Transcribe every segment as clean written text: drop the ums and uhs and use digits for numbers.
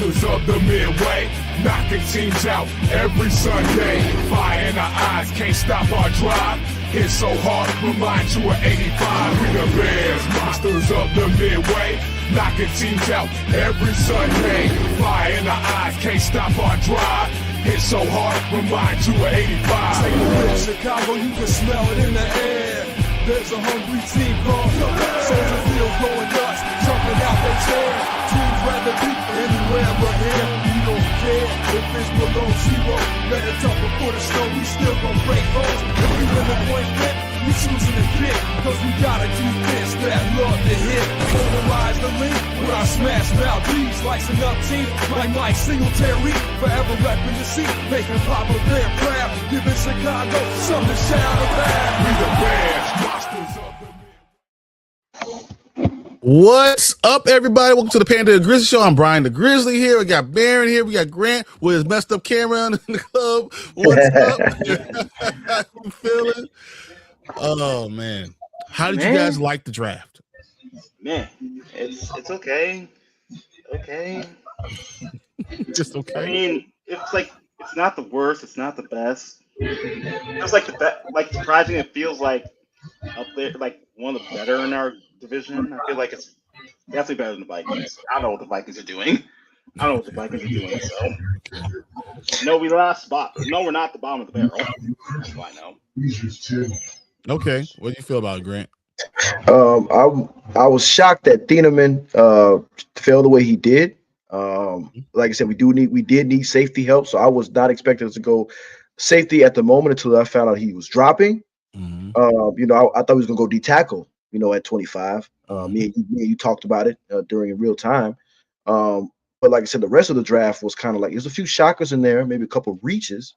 monsters of the midway, knocking teams out every Sunday. Fire in our eyes, can't stop our drive. Hit so hard, remind you of 85. We the Bears, monsters of the midway, knocking teams out every Sunday. Fire in our eyes, can't stop our drive. Hit so hard, remind you of 85. Take a look at Chicago, you can smell it in the air. There's a hungry team called Soldier Field going nuts, jumping out their chair. Teams rather be anywhere but here. We don't care if it's below zero. Let it dump for the snow, we still gon' break holes. If we win the point flip, we choosing to kick. Cause we got a defense that love to hit. Polarize the link with our smash mouth beats. Slicing up teams like Mike Singletary. Forever repping the seat, making Papa Bear proud. Giving Chicago something to shout about. We the Bears, monsters of the What's up, everybody? Welcome to the Panda and Grizzly Show. I'm Brian the Grizzly here. We got Baron here. We got Grant with his messed up camera in the club. What's up? How you feeling? Oh, man. How did you guys like the draft? Man, it's okay. Okay. Just okay. I mean, it's not the worst. It's not the best. It's like surprising. It feels like up there, like one of the better in our division. I feel like it's definitely better than the Vikings. I don't know what the Vikings are doing. So, no, we lost spot. No, we're not the bottom of the barrel. That's what I know. Okay. What do you feel about it, Grant? I was shocked that Thieneman fell the way he did. Like I said, we did need safety help, so I was not expecting us to go safety at the moment until I found out he was dropping. Mm-hmm. I thought he was gonna go D tackle, at 25. Me and you talked about it during in real time. But like I said, the rest of the draft was kind of like there's a few shockers in there, maybe a couple reaches.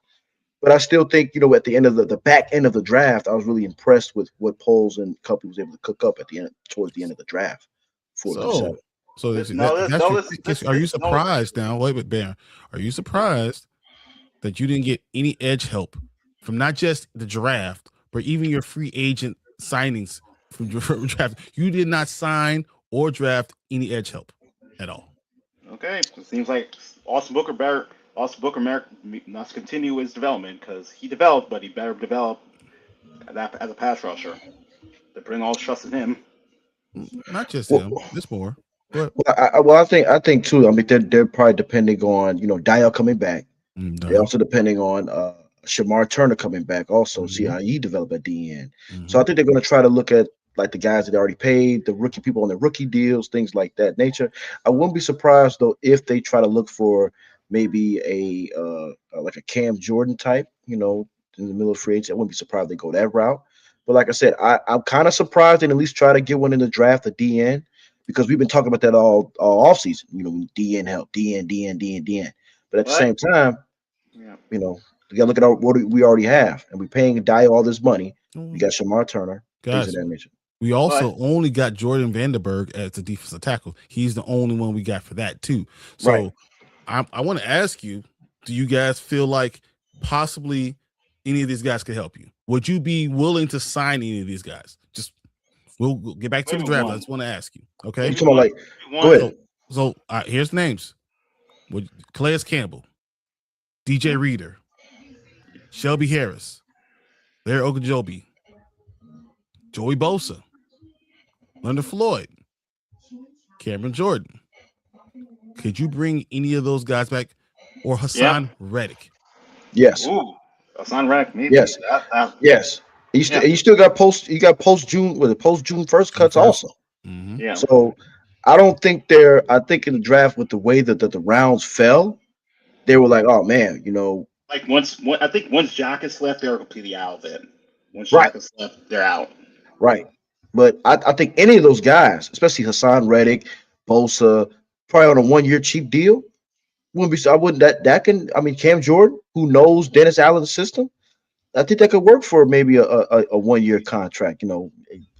But I still think, at the end of the back end of the draft, I was really impressed with what Poles and company was able to cook up towards the end of the draft. Are you surprised now? Wait a minute, Baron. Are you surprised that you didn't get any edge help from not just the draft, but even your free agent signings from your draft? You did not sign or draft any edge help at all. Okay, it seems like Austin Booker must continue his development because he developed, but he better develop that as a pass rusher to bring all the trust in him. Not just him. There's more. I think too. I mean, they're probably depending on Dial coming back. Mm-hmm. They're also depending on Shamar Turner coming back. Also, see how he developed at the end. Mm-hmm. So I think they're going to try to look at like the guys that they already paid, the rookie people on the rookie deals, things like that nature. I wouldn't be surprised though if they try to look for maybe like a Cam Jordan type, in the middle of free agency. I wouldn't be surprised they go that route. But like I said, I'm kind of surprised they at least try to get one in the draft, the DN, because we've been talking about that all offseason. DN help, DN. But at the same time, we got to look at what we already have, and we're paying Dye all this money. We got Shamar Turner, things of that nature. We also only got Jordan Vandenberg as the defensive tackle. He's the only one we got for that too. So I want to ask you, do you guys feel like possibly any of these guys could help you? Would you be willing to sign any of these guys? We'll get back to the draft. I just want to ask you. Okay. Go ahead. So here's the names. Calais Campbell, DJ Reader, Shelby Harris, Larry Ogunjobi, Joey Bosa, Leonard Floyd, Cameron Jordan. Could you bring any of those guys back, or Hassan Reddick? Yes. Ooh, Hassan Reddick, maybe. Yes. Yes. You still got post June 1st cuts also. Mm-hmm. Yeah. So I think in the draft with the way that the rounds fell, they were like, oh man, Like once Jackus left, they were completely out of it. Once Jackus left, they're out. Right. But I think any of those guys, especially Hassan Reddick, Bosa, probably on a 1-year cheap deal, Cam Jordan, who knows Dennis Allen's system, I think that could work for maybe a 1-year contract, a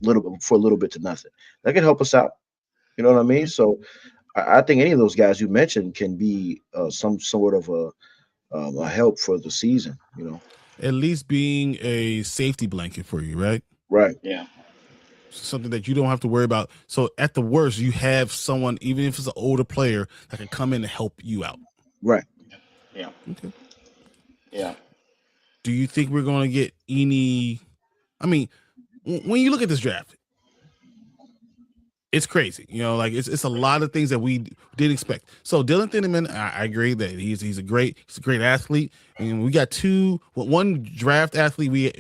little bit to nothing. That could help us out. You know what I mean? So I think any of those guys you mentioned can be some sort of a help for the season, At least being a safety blanket for you, right? Right. Yeah. something that you don't have to worry about. So at the worst, you have someone, even if it's an older player, that can come in and help you out. Right. Yeah. Okay. Yeah. Do you think we're going to get any? I mean, when you look at this draft, it's crazy. You know, like it's a lot of things that we didn't expect. So Dylan Thieneman, I agree that he's a great athlete. And we got one draft athlete,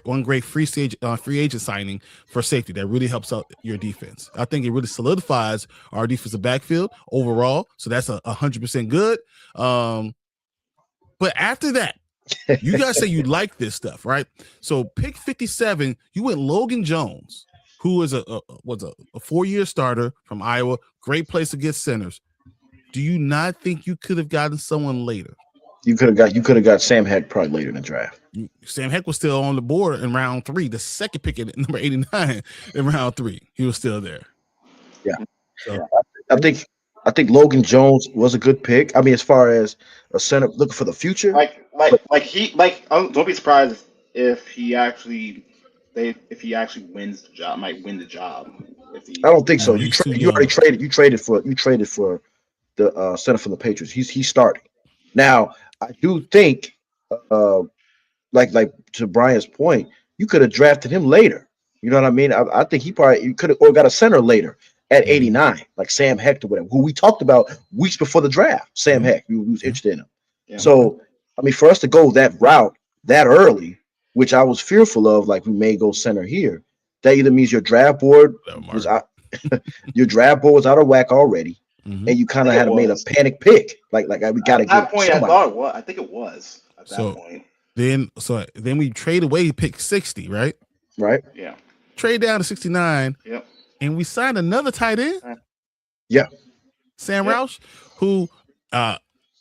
one great free agent signing for safety that really helps out your defense. I think it really solidifies our defensive backfield overall. So that's 100% good. But after that, you guys say you like this stuff, right? So pick 57, you went Logan Jones, who was a 4-year starter from Iowa, great place to get centers. Do you not think you could have gotten someone later? You could have got Sam Heck probably later in the draft. Sam Heck was still on the board in round 3, the second pick at number 89 in round 3. He was still there. Yeah. So I think Logan Jones was a good pick. I mean, as far as a center looking for the future, don't be surprised if he actually wins the job. Might win the job. I don't think so. You already traded. You traded for the center from the Patriots. He's starting now. I do think, like to Brian's point, you could have drafted him later. You know what I mean? I think you could have or got a center later at 89, like Sam Heck or whatever, who we talked about weeks before the draft. Sam Heck, we was interested in him. Yeah. So, I mean, for us to go that route that early, which I was fearful of, like we may go center here, that either means your draft board was out, your draft board was out of whack already, and you kind of had made a panic pick. Like we got to get that point. Somebody. I thought it was. I think it was at that point. Then we trade away pick 60, right? Right. Yeah. Trade down to 69. Yep. And we signed another tight end. Yeah. Sam Roush, who I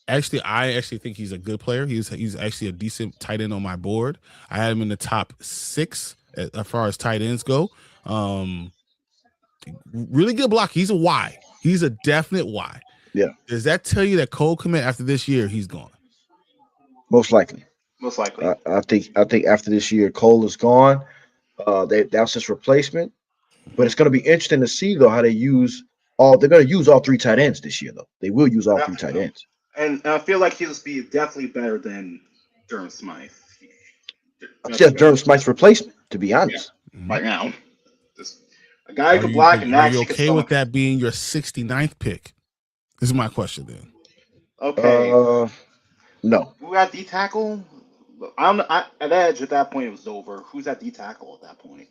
actually think he's a good player. He's actually a decent tight end on my board. I had him in the top 6 as far as tight ends go. Really good block. He's a Y. He's a definite Y. Yeah. Does that tell you that Cole Kmet after this year he's gone? Most likely. I think after this year Cole is gone. That's his replacement. But it's going to be interesting to see though how they use all. They're going to use all 3 tight ends this year though. They will use all 3 tight ends. And I feel like he'll be definitely better than Durham Smythe. Just Durham Smythe's replacement, to be honest. Yeah. Right now, just a guy who can block and actually. Are you okay with that being your 69th pick? This is my question then. Okay. No. Who got D tackle? At edge at that point it was over. Who's at D tackle at that point?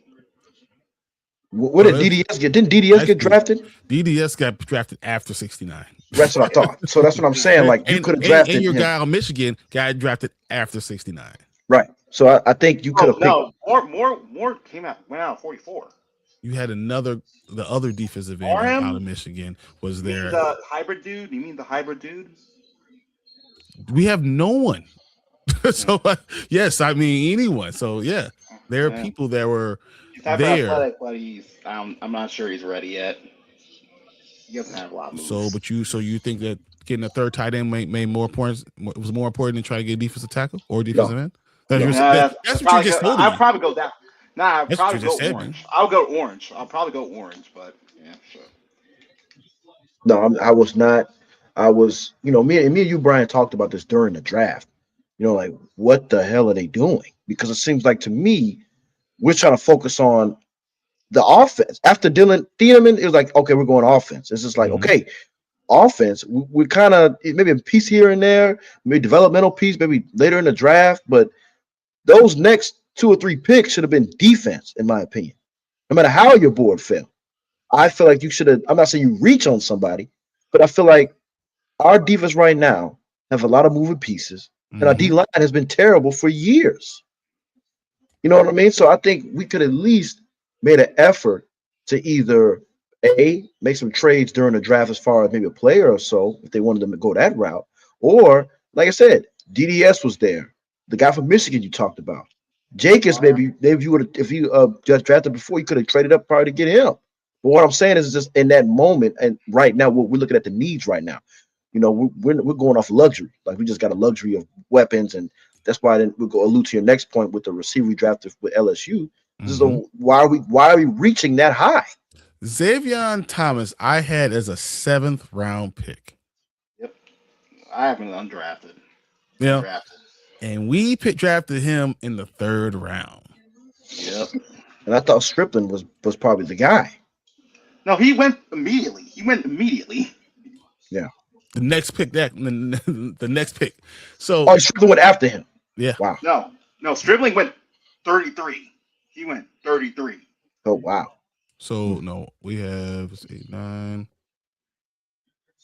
What did DDS get? Didn't DDS get drafted? DDS got drafted after 69. That's what I thought. So that's what I'm saying. Like you could have drafted and your him. guy on Michigan got drafted after 69. Right. So I think you could have. No, more went out at 44. You had the other defensive end out of Michigan was there. The hybrid dude? You mean the hybrid dude? We have no one. So yes, I mean anyone. So yeah, there are people that were there. Athletic, but I'm not sure he's ready yet. He doesn't have a lot of moves. So you think that getting a third tight end made more important? Was more important than trying to get a defensive tackle or defensive end? That's what you just told me. I'd probably go that. Nah, I'd probably go orange. I'll go orange. I'll probably go orange, but yeah, sure. No, I was not. I was, me and you, Brian, talked about this during the draft. Like what the hell are they doing? Because it seems like to me, we're trying to focus on the offense. After Dylan Thieneman, it was like, okay, we're going offense. It's just like, okay, offense. We kind of maybe a piece here and there, maybe developmental piece, maybe later in the draft. But those next 2 or 3 picks should have been defense, in my opinion. No matter how your board fell, I feel like you should have. I'm not saying you reach on somebody, but I feel like our defense right now have a lot of moving pieces, and our D line has been terrible for years. You know what I mean? So I think we could at least made an effort to either make some trades during the draft as far as maybe a player or so if they wanted them to go that route, or like I said, DDS was there. The guy from Michigan you talked about, Jacobs. Maybe you would if you just drafted before, you could have traded up probably to get him. But what I'm saying is just in that moment and right now, we're looking at the needs right now. We're going off luxury. Like we just got a luxury of weapons, and that's why we'll go allude to your next point with the receiver we drafted with LSU. So why are we reaching that high? Xavier Thomas, I had as a 7th round pick. Yep. I have been undrafted. Yeah. Undrafted. And we drafted him in the 3rd round. Yep. And I thought Stripling was probably the guy. No, he went immediately. Yeah. The next pick, the next pick. So Stripling went after him. Yeah. Wow. No, Stripling went 33. He went 33. Oh wow. So no, we have 8, 9.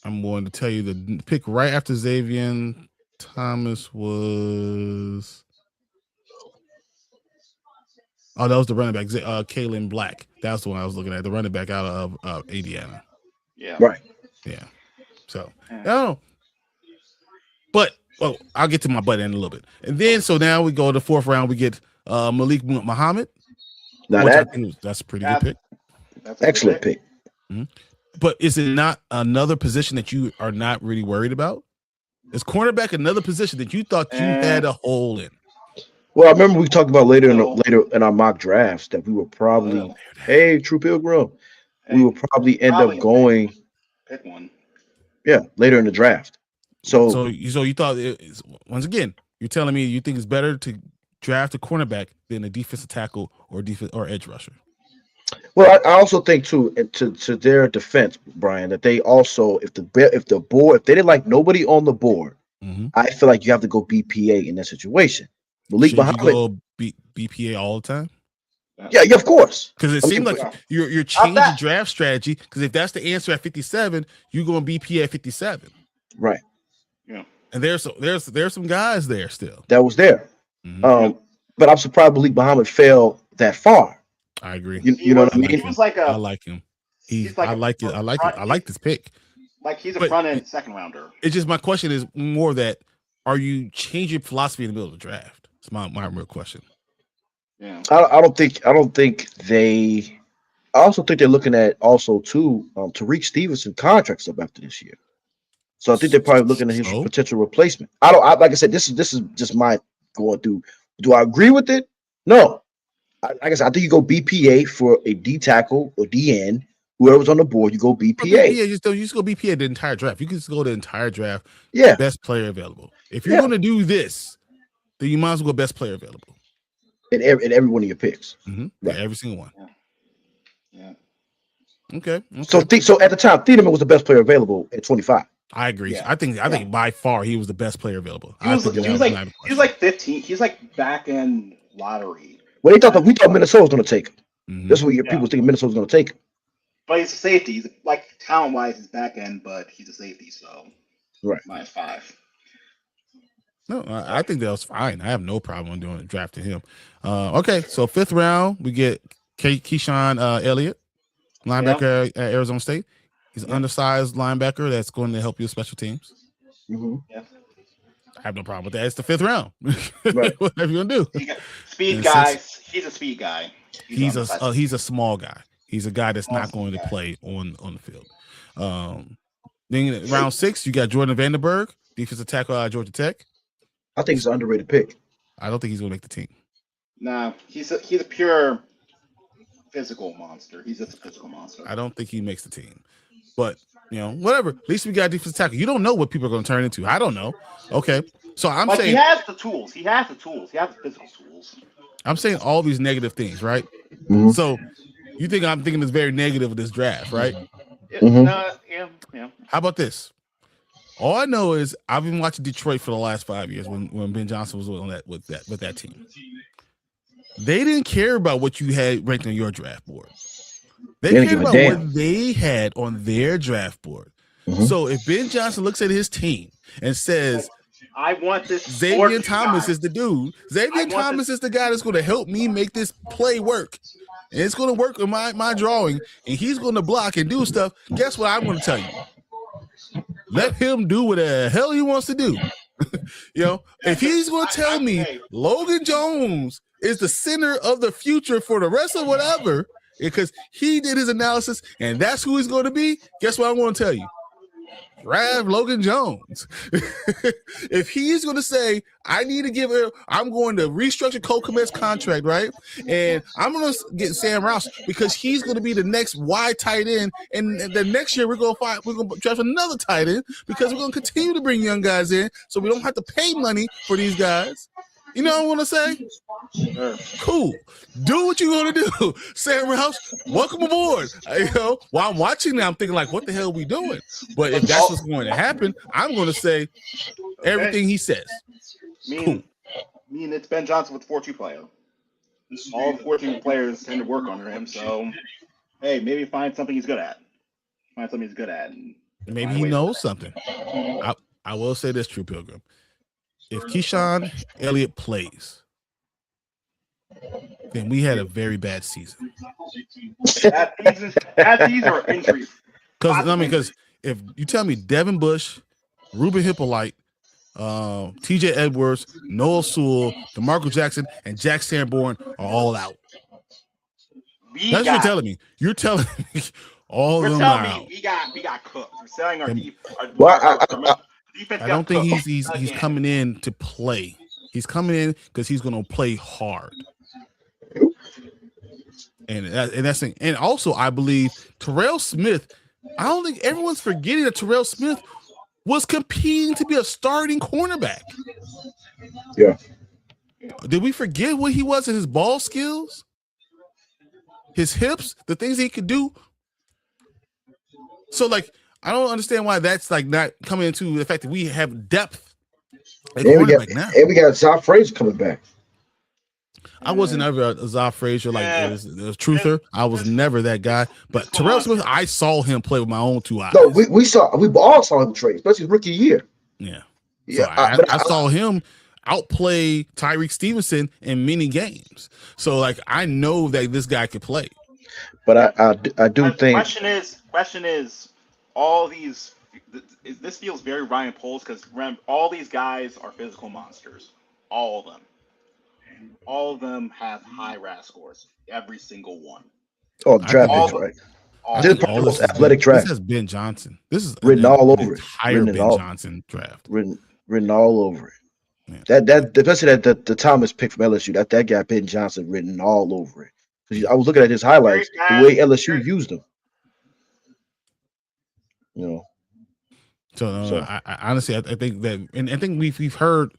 I'm going to tell you the pick right after Xavier Thomas was. Oh, that was the running back, Kalen Black. That's the one I was looking at. The running back out of Indiana. Yeah. Right. Yeah. So I don't know. But I'll get to my butt in a little bit. And then so now we go to the 4th round. We get Malik Muhammad. Now That's a pretty good pick. That's a excellent good pick. But is it not another position that you are not really worried about? Is cornerback another position that you thought you had a hole in? Well, I remember we talked about later in our mock drafts that we were probably, hey, True Pilgrim, we will probably end up going pick one. Yeah, later in the draft. So you thought once again, you're telling me you think it's better to draft a cornerback than a defensive tackle or edge rusher? Well, I also think too, to their defense, Brian, that they also if they didn't like nobody on the board, I feel like you have to go BPA in that situation. Malik Muhammad, you go BPA all the time. Yeah, of course. Because it seemed like you're changing the draft strategy. Because if that's the answer at 57, you're going BPA at 57. Right. Yeah. And there's some guys there still. That was there. But I'm surprised Malik Muhammad fell that far. I agree. You know what I mean? He was like I like him. I like it. I like this pick. Like he's a front end 2nd rounder. It's just my question is more that are you changing philosophy in the middle of the draft? It's my real question. Yeah. I don't think they. I also think they're looking at also too Tariq Stevenson contracts up after this year. So I think they're probably looking at his potential replacement. Like I said, this is just my going through. Do I agree with it? No. Like I said, I think you go BPA for a D tackle or DN. Whoever's on the board, you go BPA. Yeah, you just go BPA the entire draft. You can just go the entire draft. Yeah. Best player available. If you're going to do this, then you might as well go best player available. In every one of your picks. Right. Yeah, every single one. Yeah. Okay. So at the time, Thiedemann was the best player available at 25. I agree. Yeah. I think by far he was the best player available. He was like 15. He's like back end lottery. Well, we thought Minnesota was going to take him. That's what people think Minnesota was going to take him. But he's a safety. He's like talent wise, he's back end, but he's a safety. So right, -5. No, I think that was fine. I have no problem drafting him. Okay, so 5th round we get Keyshawn Elliott, linebacker at Arizona State. He's an undersized linebacker that's going to help you with special teams. Yeah. I have no problem with that. It's the 5th round. Right. Whatever you gonna do. Speed guys. He's a speed guy. He's a small guy. He's a guy that's not going to play on the field. Then round 6, you got Jordan Vandenberg, defensive tackle out of Georgia Tech. I think it's an underrated pick. I don't think he's going to make the team. Nah, he's a pure physical monster. He's just a physical monster. I don't think he makes the team. But, whatever. At least we got defensive tackle. You don't know what people are going to turn into. I don't know. Okay. So I'm saying he has the tools. He has the physical tools. I'm saying all these negative things, right? So you think I'm thinking it's very negative of this draft, right? Yeah. How about this? All I know is I've been watching Detroit for the last 5 years when Ben Johnson was on that with that team. They didn't care about what you had ranked on your draft board. They cared about what they had on their draft board. So if Ben Johnson looks at his team and says, I want this Xavier Thomas is the dude. Xavier Thomas is the guy that's going to help me make this play work. And it's going to work with my drawing, and he's going to block and do stuff. Guess what I'm going to tell you? Let him do what the hell he wants to do. If he's going to tell me Logan Jones is the center of the future for the rest of whatever, because he did his analysis and that's who he's going to be, guess what I'm going to tell you? draft Logan Jones. If he's going to say, I'm going to restructure Cole Kmet's contract, right? And I'm going to get Sam Roush because he's going to be the next wide tight end. And the next year we're going to draft another tight end because we're going to continue to bring young guys in so we don't have to pay money for these guys. You know what I want to say? Sure. Cool. Do what you're going to do. Sam Roush, welcome aboard. While I'm watching now, I'm thinking like, what the hell are we doing? But if that's what's going to happen, I'm going to say everything he says. Me and it's Ben Johnson with 4-2 player. All 14 players tend to work under him, so hey, maybe find something he's good at. And maybe he knows something. I will say this, True Pilgrim. If Keyshawn Elliott plays, then we had a very bad season. Bad season or injuries? Because if you tell me Devin Bush, Ruben Hippolyte, TJ Edwards, Noah Sewell, DeMarco Jackson, and Jack Sanborn are all out. That's what you're telling me. You're telling me all of them are out. We got cooked. We're selling our defense. I don't think he's coming in to play. He's coming in because he's going to play hard. And that's it. And also, I believe Terrell Smith. I don't think everyone's forgetting that Terrell Smith was competing to be a starting cornerback. Yeah. Did we forget what he was in his ball skills, his hips, the things he could do? So, like, I don't understand why that's like not coming into the fact that we have depth. And we got Zach Frazier coming back. I wasn't ever a Zach Frazier like a truther. I was never that guy. But Terrell Smith, I saw him play with my own two eyes. No, we all saw him trade, especially his rookie year. Yeah. Yeah. So I saw him outplay Tyreek Stevenson in many games. So like I know that this guy could play. But I do think question is all these this feels very Ryan Poles because all these guys are physical monsters. All of them. All of them have high RAS scores. Every single one. Oh, the draft is right. This is the most athletic draft. This has Ben Johnson. This is written all over it. Entire Ben Johnson draft. Written all over it. Yeah. That especially the Thomas pick from LSU. That guy Ben Johnson written all over it. I was looking at his highlights, the way LSU used him. You know. So I honestly, I think that, and I think we've heard.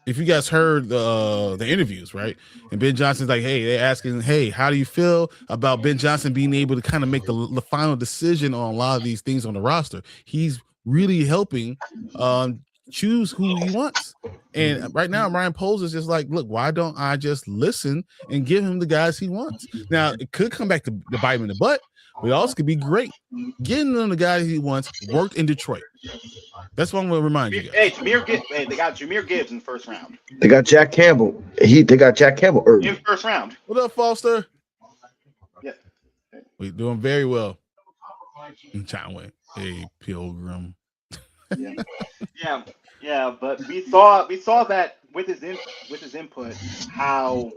If you guys heard the interviews, right? And Ben Johnson's like, hey, they're asking, hey, how do you feel about Ben Johnson being able to kind of make the final decision on a lot of these things on the roster? He's really helping choose who he wants. And right now, Ryan Poles is just like, look, why don't I just listen and give him the guys he wants? Now, it could come back to bite him in the butt, but it also could be great. Getting them the guys he wants worked in Detroit. That's what I'm going to remind you guys. Hey, they got Jahmyr Gibbs in the first round. They got Jack Campbell. They got Jack Campbell early. In the first round. What up, Foster? Yeah. We're doing very well. China, hey, Pilgrim. Yeah, but we saw that with his input, how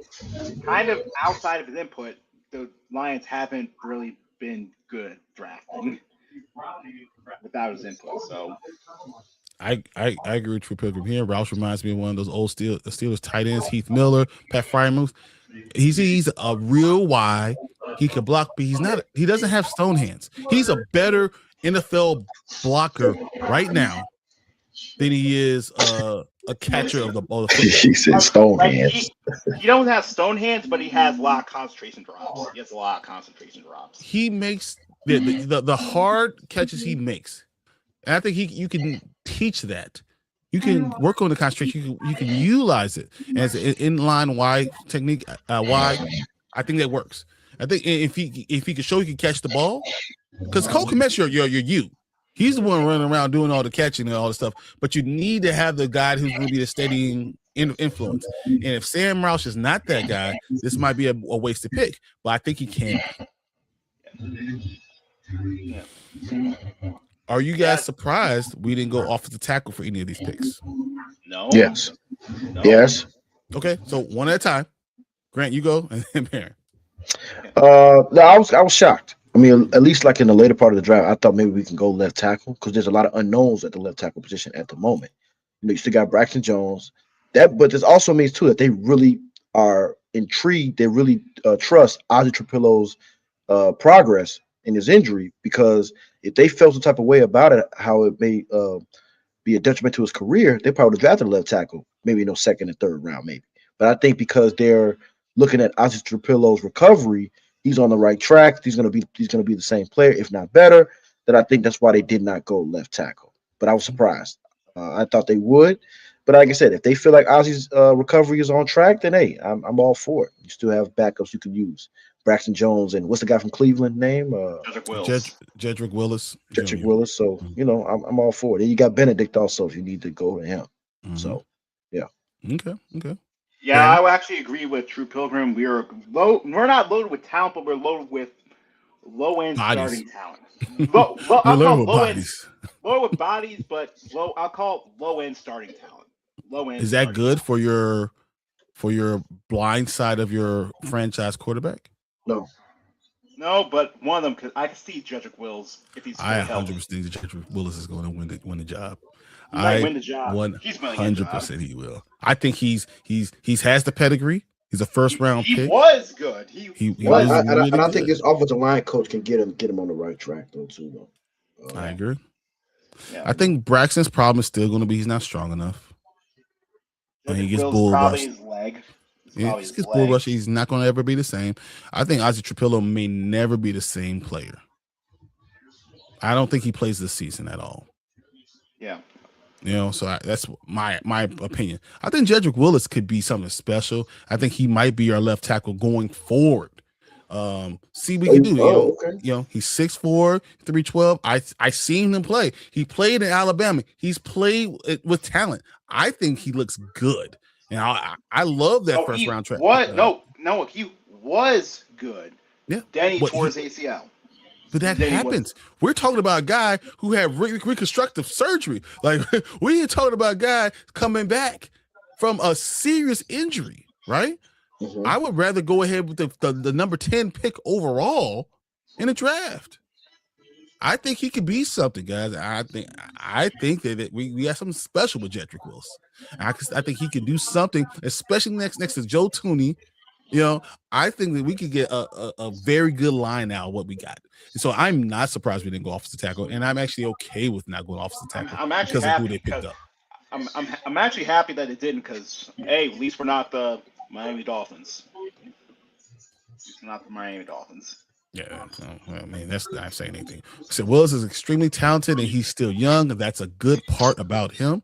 kind of outside of his input, the Lions haven't really been good drafting without his input. So I agree with True Pilgrim here. Roush reminds me of one of those old Steelers tight ends, Heath Miller, Pat Fryermuth. He's a real wide. He can block, but he doesn't have stone hands. He's a better NFL blocker right now than he is a catcher of the ball. He said stone hands. He don't have stone hands, but he has a lot of concentration drops. He makes the hard catches he makes. And I think you can teach that. You can work on the concentration. You can utilize it as an inline wide technique. Wide, I think that works. I think if he can show he can catch the ball, because Cole Kmet's you're you. He's the one running around doing all the catching and all the stuff. But you need to have the guy who's going to be the steadying influence. And if Sam Roush is not that guy, this might be a wasted pick. But I think he can. Are you guys surprised we didn't go off the tackle for any of these picks? No. Yes. No. Yes. Okay, so one at a time. Grant, you go, and then Baron. No, I was shocked. I mean, at least like in the later part of the draft, I thought maybe we can go left tackle because there's a lot of unknowns at the left tackle position at the moment. You still got Braxton Jones. But this also means too that they really are intrigued. They really trust Ozzy Trapillo's progress in his injury, because if they felt some type of way about it, how it may be a detriment to his career, they probably would have drafted a left tackle, maybe second and third round, maybe. But I think because they're looking at Ozzy Trapillo's recovery, he's on the right track. He's gonna be the same player, if not better. That I think that's why they did not go left tackle. But I was surprised. I thought they would. But like I said, if they feel like Ozzy's recovery is on track, then hey, I'm all for it. You still have backups you can use. Braxton Jones and what's the guy from Cleveland name? Jedrick Willis. Jedrick Willis. So I'm all for it. And you got Benedict also if you need to go to him. So yeah. Okay. Yeah, I would actually agree with True Pilgrim. We're not loaded with talent, but we're loaded with low-end starting talent. Low with bodies, but I'll call low-end starting talent. Low-end. Is that good for your blind side of your franchise quarterback? No, but one of them, because I can see Jedrick Wills if he's. I 100% think Jedrick Willis is going to win the job. He might win the job. 100% he will. I think he's has the pedigree. He's a first round pick. He was good. He was really and I think his offensive line coach can get him on the right track though too. I agree. Yeah. I think Braxton's problem is still going to be he's not strong enough. And he gets bull rushed. His leg. Yeah, he gets bull rushed. He's not going to ever be the same. I think Ozzy Trapillo may never be the same player. I don't think he plays this season at all. Yeah. So that's my opinion. I think Jedrick Willis could be something special. I think he might be our left tackle going forward. See what he can do. Okay. He's 6'4", 312. I seen him play. He played in Alabama. He's played with talent. I think he looks good, and I love that first round track. What? No, he was good. Yeah. Then he tore his ACL. But that happens. We're talking about a guy who had reconstructive surgery. Like, we ain't talking about a guy coming back from a serious injury, right? Mm-hmm. I would rather go ahead with the number 10 pick overall in a draft. I think he could be something, guys. I think that we have something special with Jedrick Wills. I think he could do something, especially next to Joe Tooney. I think that we could get a very good line out of what we got. So I'm not surprised we didn't go offensive tackle, and I'm actually okay with not going offensive tackle because of who they picked up. I'm actually happy that it didn't because, at least we're not the Miami Dolphins. It's not the Miami Dolphins. Yeah, I mean, that's not saying anything. So Willis is extremely talented, and he's still young. That's a good part about him.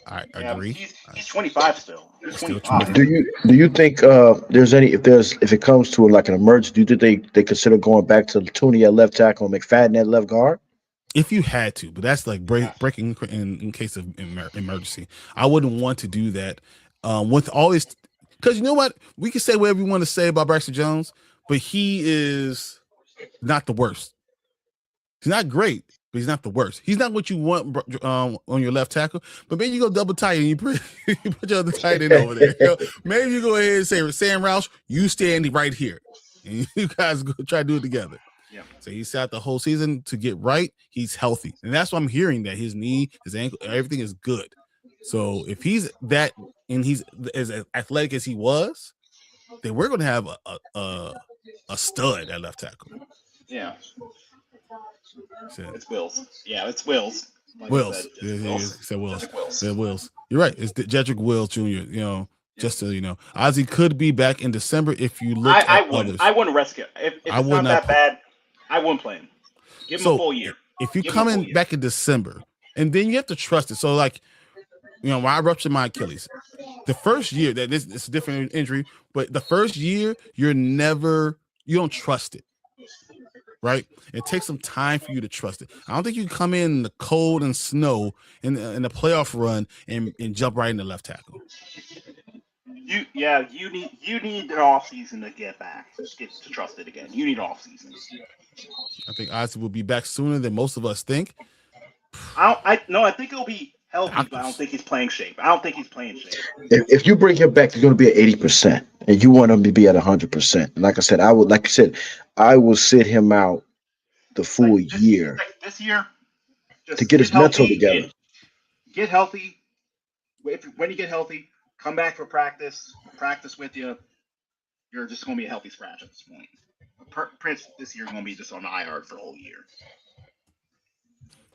I agree. He's 25 still. He's 25. Do you think if it comes to like an emergency, do you think they consider going back to Tooney at left tackle and McFadden at left guard? If you had to, but that's like breaking in case of emergency. I wouldn't want to do that with all this, because you know what? We can say whatever we want to say about Braxton Jones, but he is not the worst. He's not great, but he's not the worst. He's not what you want on your left tackle. But maybe you go double tight and you put your other tight end over there. Maybe you go ahead and say, Sam Roush, you stand right here, and you guys go try to do it together. Yeah. So he sat the whole season to get right. He's healthy, and that's what I'm hearing, that his knee, his ankle, everything is good. So if he's that and he's as athletic as he was, then we're going to have a stud at left tackle. Yeah. So, it's Wills. Yeah, it's Wills. Like Wills. Wills. You're right. It's Jedrick Wills Jr. Just so you know, Ozzy could be back in December if you look. I wouldn't risk it. If it's not that bad, I wouldn't play him. Give him a full year. If you come in back in December, and then you have to trust it. So like, when I ruptured my Achilles, the first year that it's a different injury, but the first year you don't trust it. Right? It takes some time for you to trust it. I don't think you can come in the cold and snow in the playoff run and jump right into left tackle. You need an off season to get back. Get to trust it again. You need off season. I think Ozzy will be back sooner than most of us think. I think he'll be healthy, but I don't think he's playing shape. If you bring him back, he's going to be at 80%, and you want him to be at 100%. And like I said, I will sit him out the full year This year, just to get his mental together. Get healthy. When you get healthy, come back for practice with you. You're just going to be a healthy scratch at this point. Prince this year is going to be just on the IR for the whole year.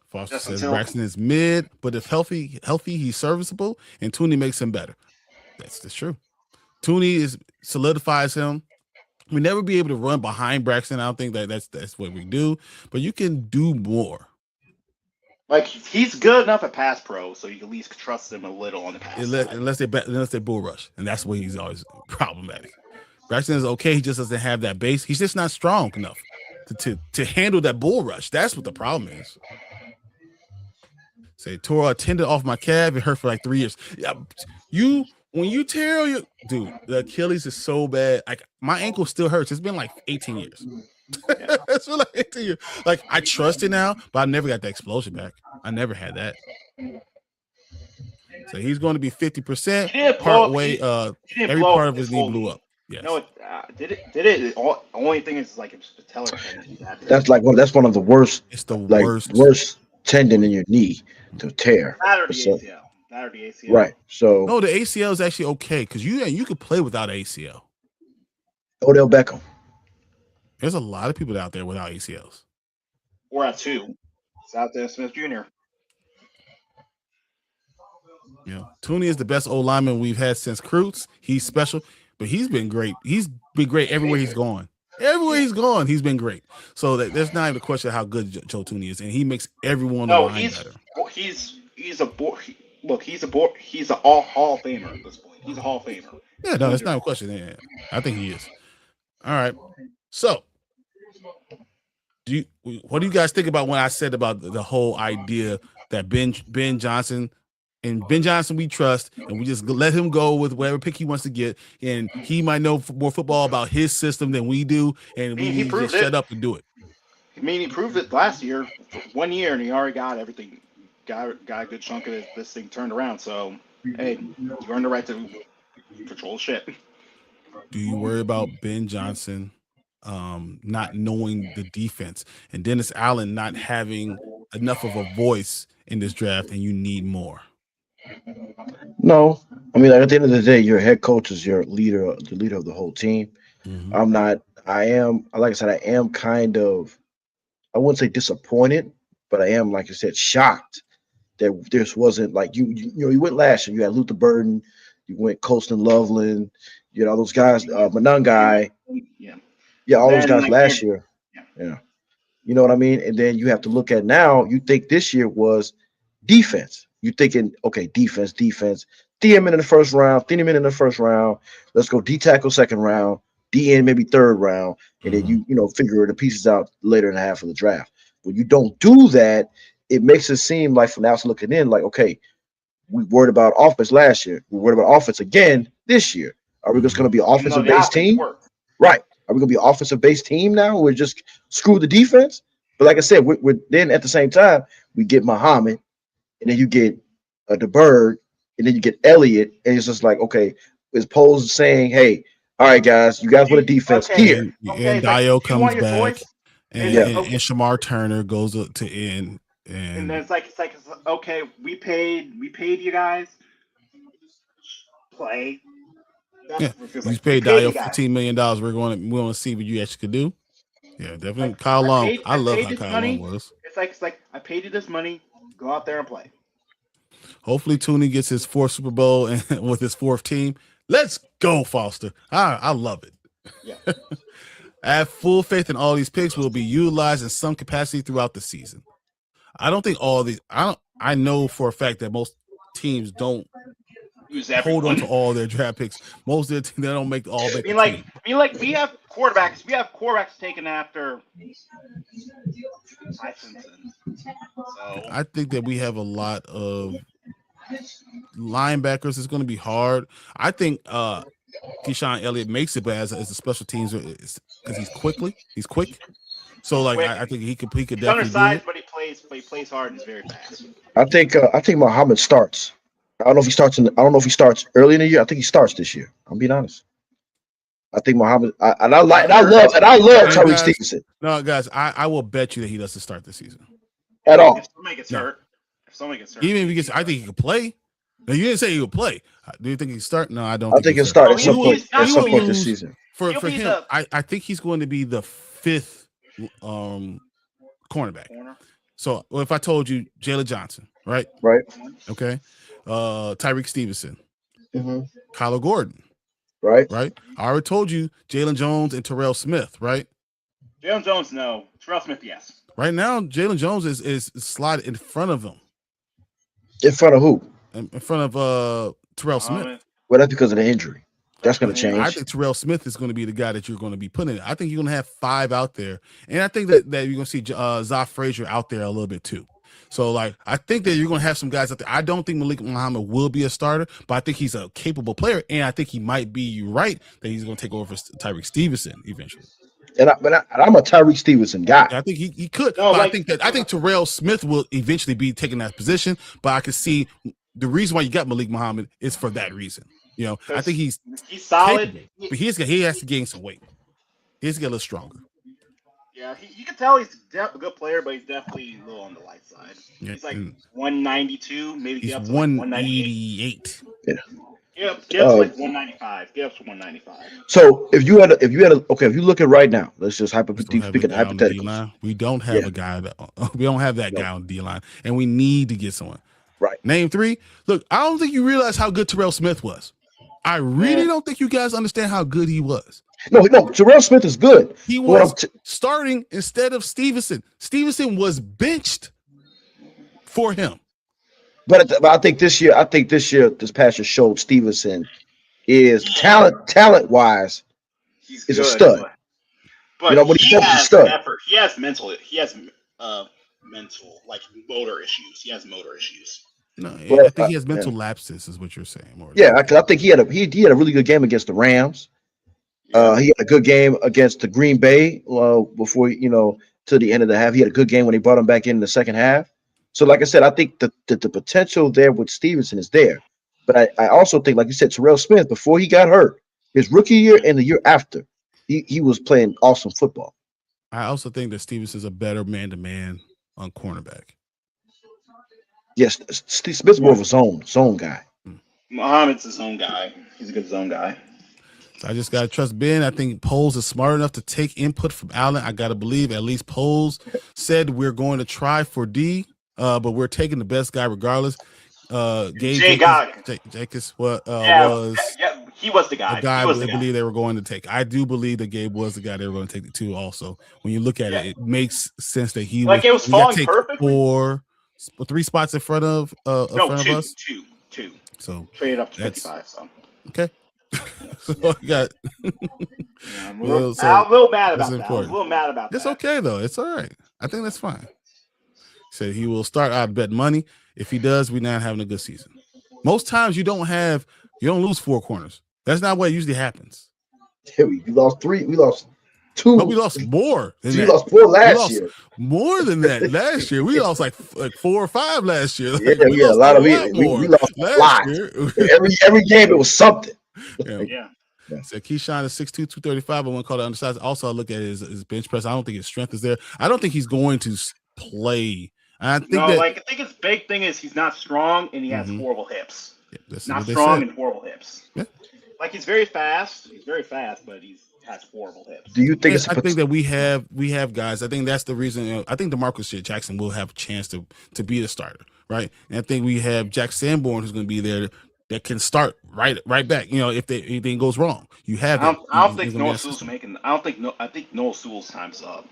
Foster says Braxton is mid, but if healthy, he's serviceable, and Tooney makes him better. That's true. Tooney solidifies him. We never be able to run behind Braxton. I don't think that's what we do, but you can do more. Like he's good enough at pass pro, so you can at least trust him a little on the pass. Unless they bull rush, and that's where he's always problematic. Braxton is okay. He just doesn't have that base. He's just not strong enough to handle that bull rush. That's what the problem is. Say tore a tendon off my calf. It hurt for like 3 years. Yeah, when you tear your dude, the Achilles is so bad. Like my ankle still hurts. It's been like 18 years. Yeah. It's been like 18 years. Like I trust it now, but I never got the explosion back. I never had that. So he's going to be 50% part way. Every part of his knee blew up. Yes. No, did it? Only thing is like it's patellar tendon. That's one of the worst. It's the worst tendon in your knee to tear. That or the ACL. Right. So no, the ACL is actually okay because you could play without ACL. Odell Beckham. There's a lot of people out there without ACLs. We're at 2. It's out there, Smith Jr. Yeah, Tooney is the best old lineman we've had since Cruz. He's special, but he's been great. He's been great everywhere he's gone. Everywhere he's gone, he's been great. So there's not even a question of how good Joe Tooney is, and he makes everyone better. He's an all Hall of Famer at this point. He's a Hall of Famer. Yeah, no, that's not a question. Yeah, I think he is. All right. So, what do you guys think about when I said about the whole idea that Ben Johnson we trust, and we just let him go with whatever pick he wants to get, and he might know more football about his system than we do, and we need to just shut up and do it. I mean, he proved it last year, 1 year, and he already got everything. Got a good chunk of this thing turned around. So, hey, you earned the right to control shit. Do you worry about Ben Johnson not knowing the defense and Dennis Allen not having enough of a voice in this draft, and you need more? No, I mean, like, at the end of the day, your head coach is your leader, the leader of the whole team. Mm-hmm. I am kind of, I wouldn't say disappointed, but I am, like I said, shocked that this wasn't like you went last year. You had Luther Burden, you went Colston Loveland, all those guys, Manungai, all those guys last year. Yeah. You know what I mean? And then you have to look at now, you think this year was defense. You're thinking, okay, defense, DM in the first round, thin him in the first round. Let's go D tackle second round, DN maybe third round, and then you figure the pieces out later in the half of the draft. When you don't do that, it makes it seem like from the outside looking in, like, okay, we worried about offense last year. We're worried about offense again this year. Are we just going to be an offensive-based team? Right. Are we going to be an offensive-based team now? We're just screw the defense? But like I said, we're then at the same time, we get Muhammad, and then you get DeBerg, and then you get Elliott, and it's just like, okay, as opposed to saying, hey, all right, guys, you guys want a defense here. And Dio comes back, and Shamar Turner goes to end. And then it's like okay, we paid you guys. Play. You paid Dio $15 million. We want to see what you actually could do. Yeah, definitely. Like, Kyle Long. I love how Kyle Long was. It's like I paid you this money. Go out there and play. Hopefully, Tooney gets his 4th Super Bowl and with his 4th team. Let's go, Foster. I love it. Yeah. I have full faith in all these picks will be utilized in some capacity throughout the season. I don't think all these. I know for a fact that most teams don't hold on to all their draft picks. Most of their teams, they don't make all. I mean, like we have quarterbacks. We have quarterbacks taken after So I think that we have a lot of linebackers. It's going to be hard. I think Keyshawn Elliott makes it, but as a special teams, because he's quick. So like I think he could definitely undersized, but he plays hard and he's very fast. I think Muhammad starts. I don't know if he starts early in the year. I think he starts this year. I'm being honest. I think Muhammad. I love Tyreek guys, Stevenson. No, guys, I will bet you that he doesn't start this season At all. If somebody gets hurt, Even if he gets, I think he could play. No, you didn't say he would play. Do you think he can start? No, I don't. I think he'll start at some point. At some point this season. For him, I think he's going to be the 5th cornerback. So if I told you Jalen Johnson, right? Right. Okay. Tyreek Stevenson, mm-hmm. Kyler Gordon, right? I already told you Jalen Jones and Terrell Smith, right? Jalen Jones, no. Terrell Smith, yes. Right now, Jalen Jones is slotted in front of him. In front of who? In front of Terrell Smith. Well, that's because of the injury. That's going to change. I think Terrell Smith is going to be the guy that you're going to be putting in. I think you're going to have 5 out there. And I think that you're going to see Zah Frazier out there a little bit too. So, like, I think that you're going to have some guys out there. I don't think Malik Muhammad will be a starter, but I think he's a capable player. And I think he might be right that he's going to take over for Tyreek Stevenson eventually. And I'm a Tyreek Stevenson guy. I think he could. No, but I think Terrell Smith will eventually be taking that position. But I can see the reason why you got Malik Muhammad is for that reason. You know, I think he's solid, capable, but he has to gain some weight. He has to get a little stronger. Yeah, you can tell he's a good player, but he's definitely a little on the light side. Yeah, he's like 192, maybe he's get up to 188. Yeah. Get up to like 195. Get up to 195. So if you look at right now, let's just hypothetically. We don't have a guy guy on D line, and we need to get someone. Right. Name 3. Look, I don't think you realize how good Terrell Smith was. I really don't think you guys understand how good he was. No, Terrell Smith is good. He was starting instead of Stevenson. Stevenson was benched for him. But I think this past year showed Stevenson is talent wise, is a stud. But what he has effort. He has mental like motor issues. He has motor issues. No, I think he has mental lapses, is what you're saying. I think he had a really good game against the Rams. He had a good game against the Green Bay before to the end of the half. He had a good game when they brought him back in the second half. So, like I said, I think the potential there with Stevenson is there. But I also think, like you said, Terrell Smith, before he got hurt, his rookie year and the year after, he was playing awesome football. I also think that Stevenson's a better man-to-man on cornerback. Yes, Steve Smith's more of a zone guy. Muhammad's a zone guy. He's a good zone guy. So I just got to trust Ben. I think Poles is smart enough to take input from Allen. I got to believe at least Poles said we're going to try for D, but we're taking the best guy regardless. Jacobs was he was the guy. The guy I believe they were going to take. I do believe that Gabe was the guy they were going to take the 2 also. When you look at it makes sense that he it was falling perfectly. 3 spots in front of us. Two. So traded up to 55. So okay. So you got. I'm a little mad about that. It's okay though. It's all right. I think that's fine. Said he will start out bet money. If he does, we're not having a good season. Most times you don't lose 4 corners. That's not what usually happens. We lost 3. We lost 2. But we lost more. We lost 4 last year. More than that last year. We lost like 4 or 5 last year. Yeah, a lot of it. We lost last year. Every game it was something. Yeah. So Keyshawn is 6'2", 235. I want to call it undersized. Also, I look at his bench press. I don't think his strength is there. I don't think he's going to play. I think his big thing is he's not strong and he has horrible hips. Yeah, not strong and horrible hips. Yeah. Like he's very fast. But he has horrible hips. Do you think? I think that we have guys. I think that's the reason. I think DeMarcus Jackson will have a chance to be the starter, right? And I think we have Jack Sanborn who's going to be there that can start right back. If anything goes wrong, you have. I don't think Noah Sewell's making. I think Noah Sewell's time's up.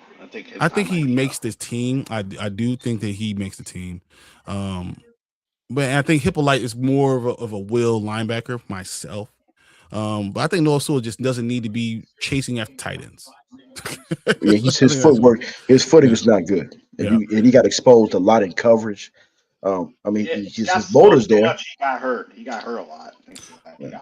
I think he makes this team. I do think that he makes the team. But I think Hippolyte is more of a will linebacker myself. But I think Noah Sewell just doesn't need to be chasing after tight ends. Yeah, his footwork, his footing is not good, and he got exposed a lot in coverage. His motor's there. He got hurt. He got hurt a lot.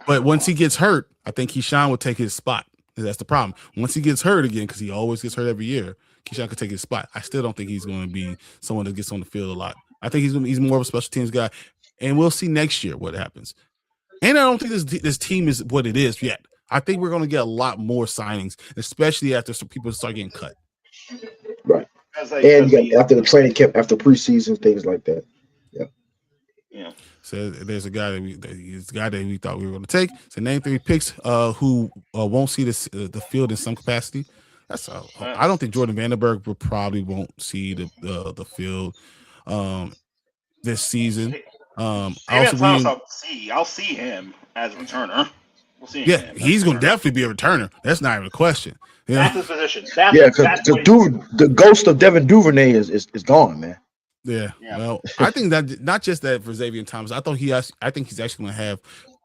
But once he gets hurt, I think Keyshawn will take his spot. That's the problem. Once he gets hurt again, because he always gets hurt every year, Keyshawn could take his spot. I still don't think he's going to be someone that gets on the field a lot. I think he's more of a special teams guy, and we'll see next year what happens. And I don't think this team is what it is yet. I think we're going to get a lot more signings, especially after some people start getting cut. Right. And you got after the training camp, after preseason, things like that. Yeah. So there's a guy that we thought we were going to take. So name 3 picks who won't see the field in some capacity. I don't think Jordan Vandenberg probably won't see the field this season. I'll see him as a returner. We'll see. Yeah, he's going to definitely be a returner. That's not even a question. That's his position. Because the ghost of Devin Duvernay is gone, man. Yeah. Well, I think that not just that for Xavier Thomas. I think he's actually going to have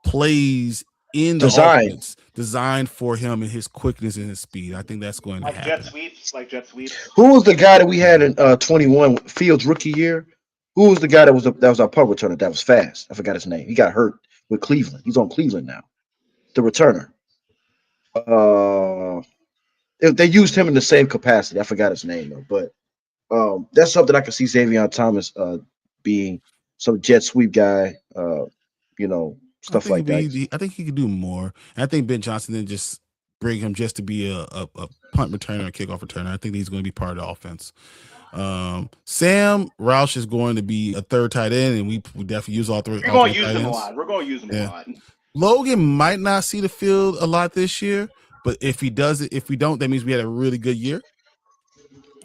plays in the offense designed for him and his quickness and his speed. I think that's going to happen. Jet sweeps. Who was the guy that we had in 21 Fields rookie year? Who was the guy that was our punt returner that was fast? I forgot his name. He got hurt with Cleveland. He's on Cleveland now. The returner. They used him in the same capacity. I forgot his name though, but that's something I can see Xavier Thomas being some jet sweep guy. Stuff like that. I think he could do more. And I think Ben Johnson didn't just bring him just to be a punt returner, a kickoff returner. I think he's going to be part of the offense. Sam Roush is going to be a third tight end, and we definitely use all three. We're going to use him a lot. A lot. Logan might not see the field a lot this year, but if he does it, if we don't, that means we had a really good year.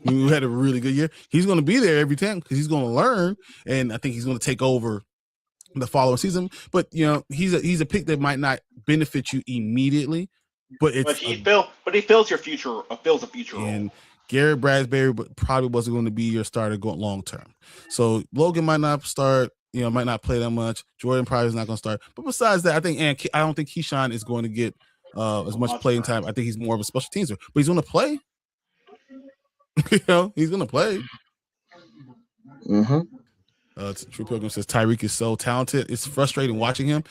We had a really good year. He's going to be there every time because he's going to learn, and I think he's going to take over the following season. But he's a pick that might not benefit you immediately, but he fills your future. Fills a future role. And Garrett Bradbury probably wasn't going to be your starter going long term. So Logan might not start. Might not play that much. Jordan probably is not going to start. But besides that, I don't think Keyshawn is going to get as much playing time. I think he's more of a special teamer, but he's going to play. He's going to play. Mm-hmm. True Pilgrim says Tyreek is so talented. It's frustrating watching him.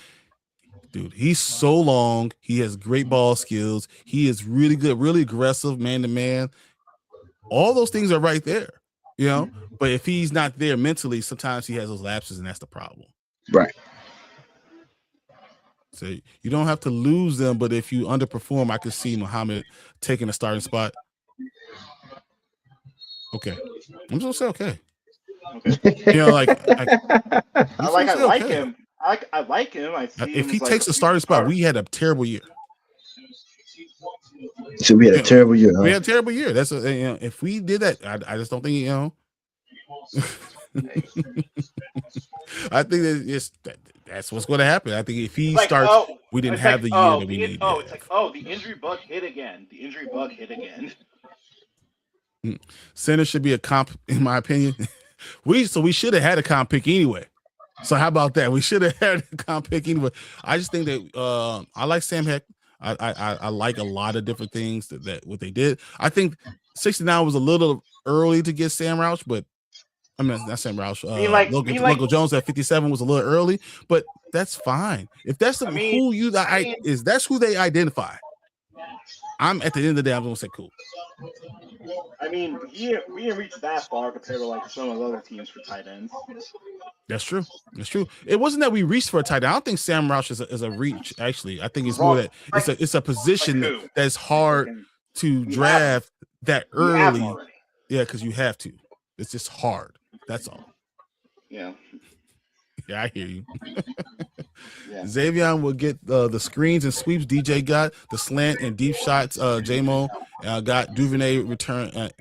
Dude, he's so long. He has great ball skills. He is really good, really aggressive, man-to-man. All those things are right there, But if he's not there mentally, sometimes he has those lapses, and that's the problem. Right. So you don't have to lose them, but if you underperform, I could see Muhammad taking a starting spot. Okay. I'm just gonna say okay. I like him. I like him. I see if he takes a starting spot, we had a terrible year. So we had a terrible year. Huh? We had a terrible year. That's if we did that, I just don't think I think that's what's going to happen. I think if he starts, we didn't have the year that we needed. The injury bug hit again. Center should be a comp, in my opinion. We should have had a comp pick anyway. So how about that? We should have had a comp pick anyway. I just think that I like Sam Heck. I like a lot of different things that what they did. I think 69 was a little early to get Sam Roush, but I mean not Sam Roush. Logan Jones at 57 was a little early, but that's fine. If that's that's who they identify. I'm at the end of the day, I'm gonna say cool. I mean, we didn't reach that far compared to like some of the other teams for tight ends. That's true. It wasn't that we reached for a tight end. I don't think Sam Roush is a reach. Actually, I think it's more that it's a position that's hard to draft that early. Yeah, because you have to. It's just hard. That's all. Yeah. Yeah, I hear you. Yeah. Xavier will get the screens and sweeps. DJ got the slant and deep shots. J-Mo got Duvernay return and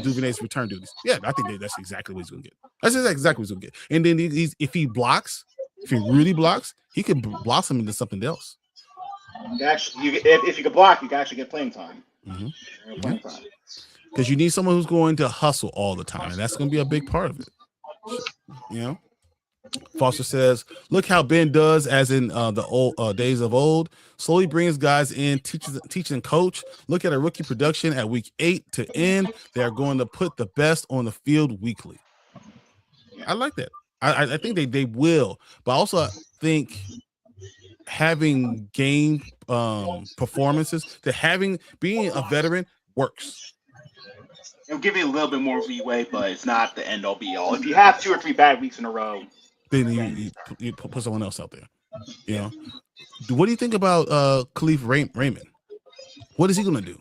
Duvernay's return duties. Yeah, I think that's exactly what he's going to get. That's exactly what he's going to get. And then if he really blocks, he could blossom into something else. If you could block, you can actually get playing time. Because you need someone who's going to hustle all the time, and that's going to be a big part of it. Foster says, look how Ben does as in the old days of old. Slowly brings guys in, teaches and coach. Look at a rookie production at week 8 to end. They're going to put the best on the field weekly. I like that. I think they will. But also I think having game performances, being a veteran works. It'll give you a little bit more leeway, but it's not the end all be all. If you have 2 or 3 bad weeks in a row, then you put someone else out there. What do you think about Khalif Raymond? What is he gonna do?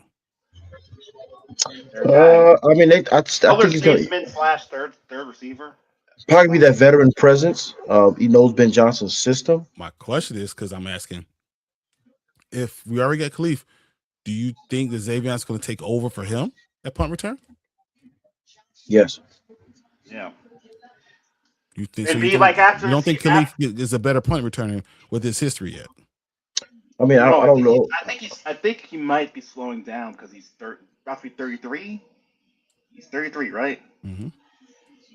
I mean, I think he's gonna statesman slash third receiver. probably be that veteran presence. He knows Ben Johnson's system. My question is, because I'm asking, if we already got Khalif, do you think that Xavion's going to take over for him at punt return? Yes. Yeah. You think? It'd So be like after you don't think the- Khalif is a better punt returner with his history yet? I mean, I don't know. I think he might be slowing down because he's about to be 33. He's 33, right? Mm-hmm.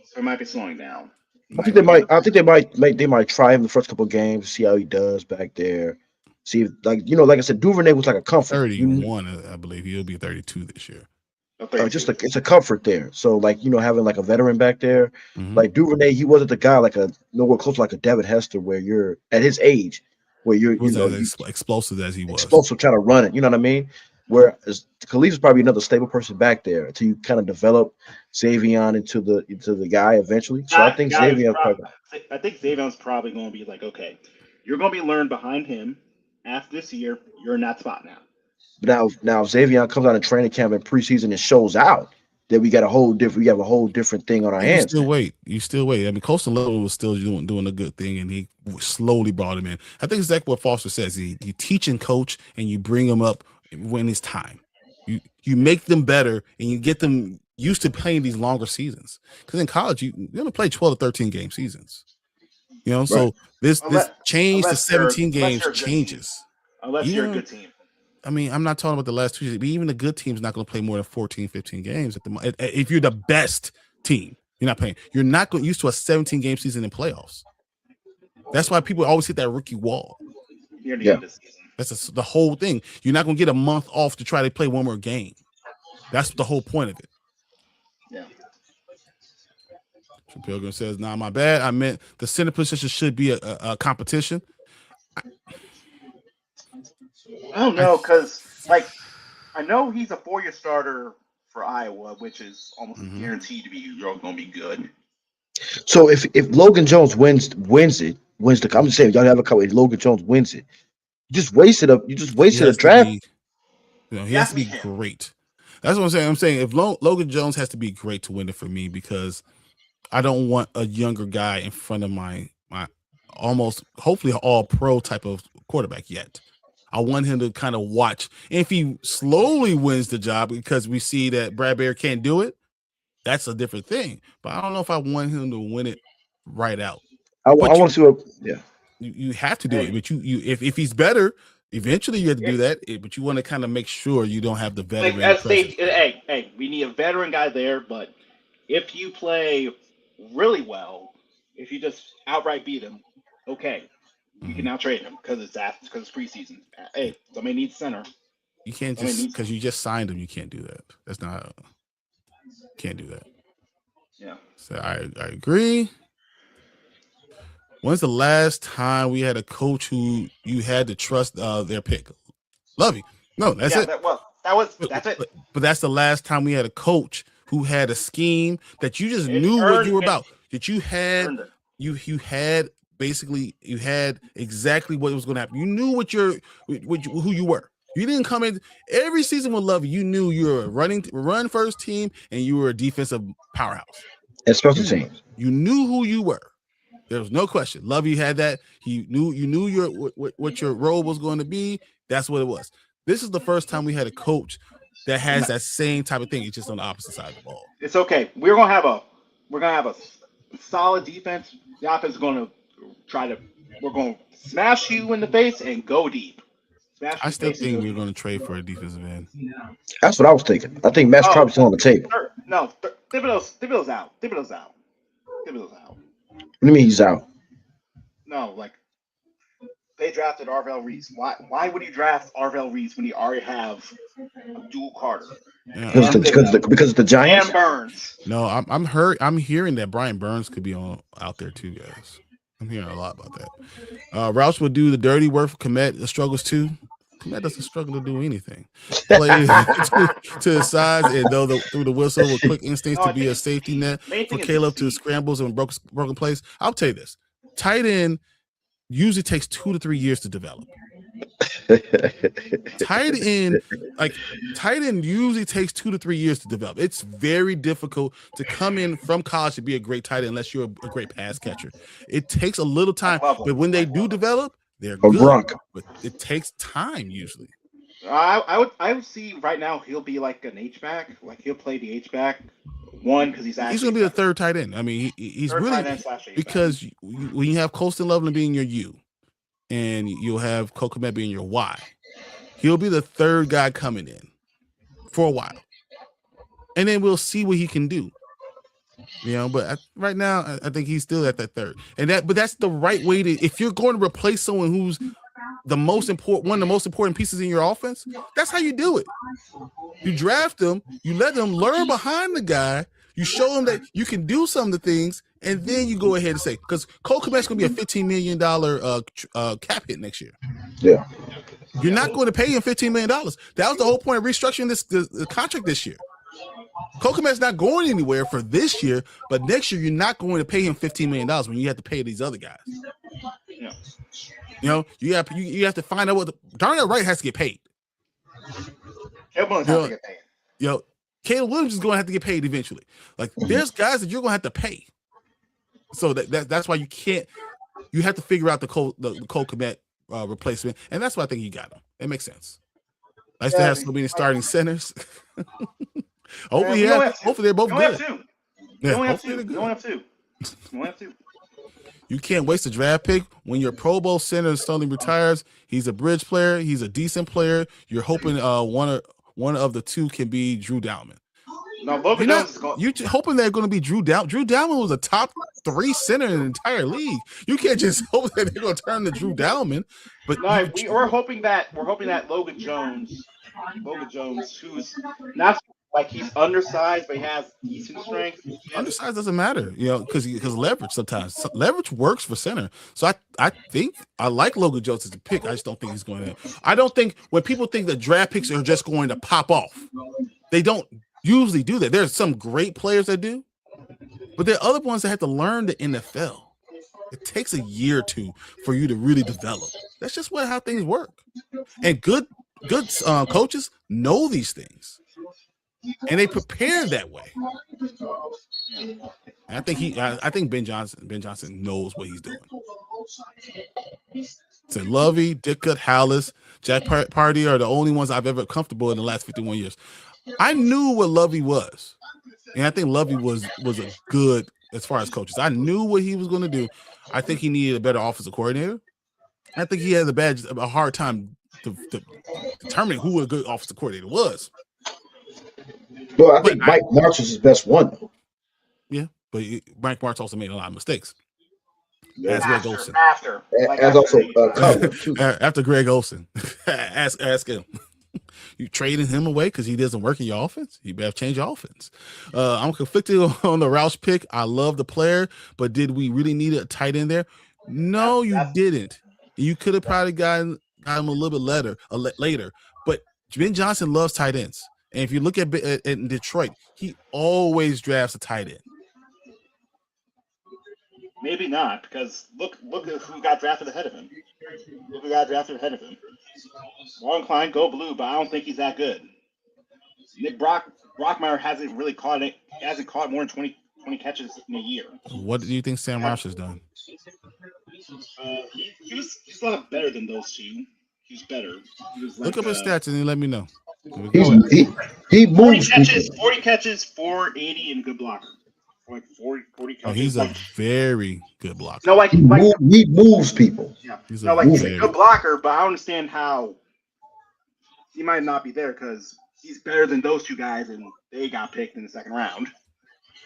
So he might be slowing down. I think they might try him the first couple of games, see how he does back there. See if, like I said, Duvernay was like a comfort. 31, I believe. He'll be 32 this year. It's a comfort there. So having like a veteran back there, Mhm. like Duvernay, he wasn't the guy like nowhere close to like a Devin Hester where you're at his age, where you're explosive as he was, explosive trying to run it. You know what I mean? Whereas Khalif is probably another stable person back there until you kind of develop Xavion into the guy eventually. So I think Xavion I think Xavion's probably going to be like, okay, you're going to be learned behind him. After this year, you're in that spot now. Now if Xavion comes out in training camp and preseason and shows out, then we have a whole different thing on our hands. You still wait. I mean, Coastal Level was still doing a good thing, and he slowly brought him in. I think exactly what Foster says. You teach and coach, and you bring them up when it's time. You make them better, and you get them used to playing these longer seasons. Because in college, you're going to play 12 to 13 game seasons. Right. So this change to 17 games changes. Unless you're a good team. I mean, I'm not talking about the last 2 years. But even the good team's not going to play more than 14, 15 games. If you're the best team, you're not playing. You're not going used to a 17 game season in playoffs. That's why people always hit that rookie wall. That's the whole thing. You're not going to get a month off to try to play one more game. That's the whole point of it. Yeah. Pilgrim says, "Nah, my bad. I meant the center position should be a competition." I don't know, because I know he's a 4-year starter for Iowa, which is almost guaranteed to be going to be good. So if Logan Jones wins the I'm just saying y'all have a couple. If Logan Jones wins it, you just wasted a draft. He has to be great. That's what I'm saying. I'm saying if Logan Jones has to be great to win it for me, because I don't want a younger guy in front of my almost hopefully all pro type of quarterback yet. I want him to kind of watch. And if he slowly wins the job because we see that Brad Bear can't do it, that's a different thing. But I don't know if I want him to win it right out. I want to see You have to do it, but if he's better, eventually you have to do that. But you want to kind of make sure you don't have the veteran. We need a veteran guy there. But if you play really well, if you just outright beat him, okay, you can now trade him because it's preseason. Hey, somebody needs center. You can't just because you just signed him. You can't do that. That's not. Can't do that. Yeah. So I agree. When's the last time we had a coach who you had to trust their pick? Lovey. No, that's it. That's it. But that's the last time we had a coach who had a scheme that you just knew what you were about. That you had you had exactly what was going to happen. You knew who you were. You didn't come in every season with Lovey. You knew you were a run first team and you were a defensive powerhouse. And special teams. You knew who you were. There was no question. Lovey had that. You knew what your role was going to be. That's what it was. This is the first time we had a coach that has that same type of thing. It's just on the opposite side of the ball. It's okay. We're gonna have a solid defense. The offense is gonna we're gonna smash you in the face and go deep. I still think we're going to trade for a defensive end. That's what I was thinking. I think Matt's probably still on the table. No, Thibodeau's out. Thibodeau's out. What do you mean he's out? No, they drafted Arvell Reese. Why would you draft Arvell Reese when you already have Abdul Carter? Yeah. Because of the Giants. And Burns. No, I'm hearing that Brian Burns could be out there too, guys. I'm hearing a lot about that. Roush will do the dirty work for Komet. Struggles too. Komet doesn't struggle to do anything. Play to his sides, and through the whistle with quick instincts to be a safety net for Caleb to scrambles and broken plays. I'll tell you this: tight end usually takes 2 to 3 years to develop. tight end usually takes 2 to 3 years to develop. It's very difficult to come in from college to be a great tight end unless you're a great pass catcher. It takes a little time, but when they do develop, they're good. Gronk. But it takes time usually. I would see right now he'll be like an H-back. Like he'll play the H-back one because he's going to be the third tight end. I mean, he's really because when you have Colston Loveland being your U, and you'll have Kokomet being your Y, he'll be the third guy coming in for a while, and then we'll see what he can do. But right now, I think he's still at that third, but that's the right way to. If you're going to replace someone who's one of the most important pieces in your offense, that's how you do it. You draft them, you let them learn behind the guy, you show them that you can do some of the things, and then you go ahead and say, because Cole Kmet's going to be a $15 million cap hit next year. Yeah. You're not going to pay him $15 million. That was the whole point of restructuring the contract this year. Cole Kmet's not going anywhere for this year, but next year you're not going to pay him $15 million when you have to pay these other guys. Yeah. You have to find out what Darnell Wright has to get paid. Caleb Williams has to get paid. Caleb Williams is going to have to get paid eventually. Like there's guys that you're going to have to pay. So that's why you have to figure out the Cole Kmet replacement, and that's why I think you got him. It makes sense. Nice to have so many starting centers. Hopefully they're both good. You only have two. You can't waste a draft pick when your Pro Bowl center suddenly retires. He's a bridge player. He's a decent player. You're hoping one of the two can be Drew Dalman. No, Logan Jones is going. You're hoping they're going to be Drew Dalman. Drew Dalman was a top 3 center in the entire league. You can't just hope that they're going to turn to Drew Dalman. But no, we're hoping that Logan Jones, who's not like he's undersized, but he has decent strength. Undersized doesn't matter, because leverage sometimes. Leverage works for center. So I think I like Logan Jones as a pick. I just don't think he's going to. I don't think when people think that draft picks are just going to pop off, they don't usually do that. There's some great players that do, but there are other ones that have to learn the NFL. It takes a year or two for you to really develop. That's just how things work. And good coaches know these things, and they prepare that way. I think Ben Johnson knows what he's doing. So Lovey, Ditka, Hallis, Jack Pardee are the only ones I've ever comfortable in the last 51 years. I knew what Lovey was, and I think Lovey was a good as far as coaches. I knew what he was going to do. I think he needed a better offensive coordinator. I think he had a hard time to determining who a good offensive coordinator was. Well, I think Mike Martz was his best one, though. Yeah, but Mike Martz also made a lot of mistakes. As Greg Olsen. After Greg Olsen. ask him. You trading him away because he doesn't work in your offense? You better change your offense. I'm conflicted on the Roush pick. I love the player, but did we really need a tight end there? No, you didn't. You could have probably gotten him a little bit later. But Ben Johnson loves tight ends. And if you look at in Detroit, he always drafts a tight end. Maybe not, because look at who got drafted ahead of him. Ron Klein, go blue, but I don't think he's that good. Nick Brockmeyer hasn't really caught it. He hasn't caught more than 20 catches in a year. What do you think Sam Roush has done? He's a lot better than those two. He's better. Look up his stats and then let me know. He moves 40 catches, 480, and good blocker. Like 40 catches. Oh, he's a very good blocker. No, he moves people. Yeah. He's a good blocker, but I don't understand how he might not be there because he's better than those two guys, and they got picked in the second round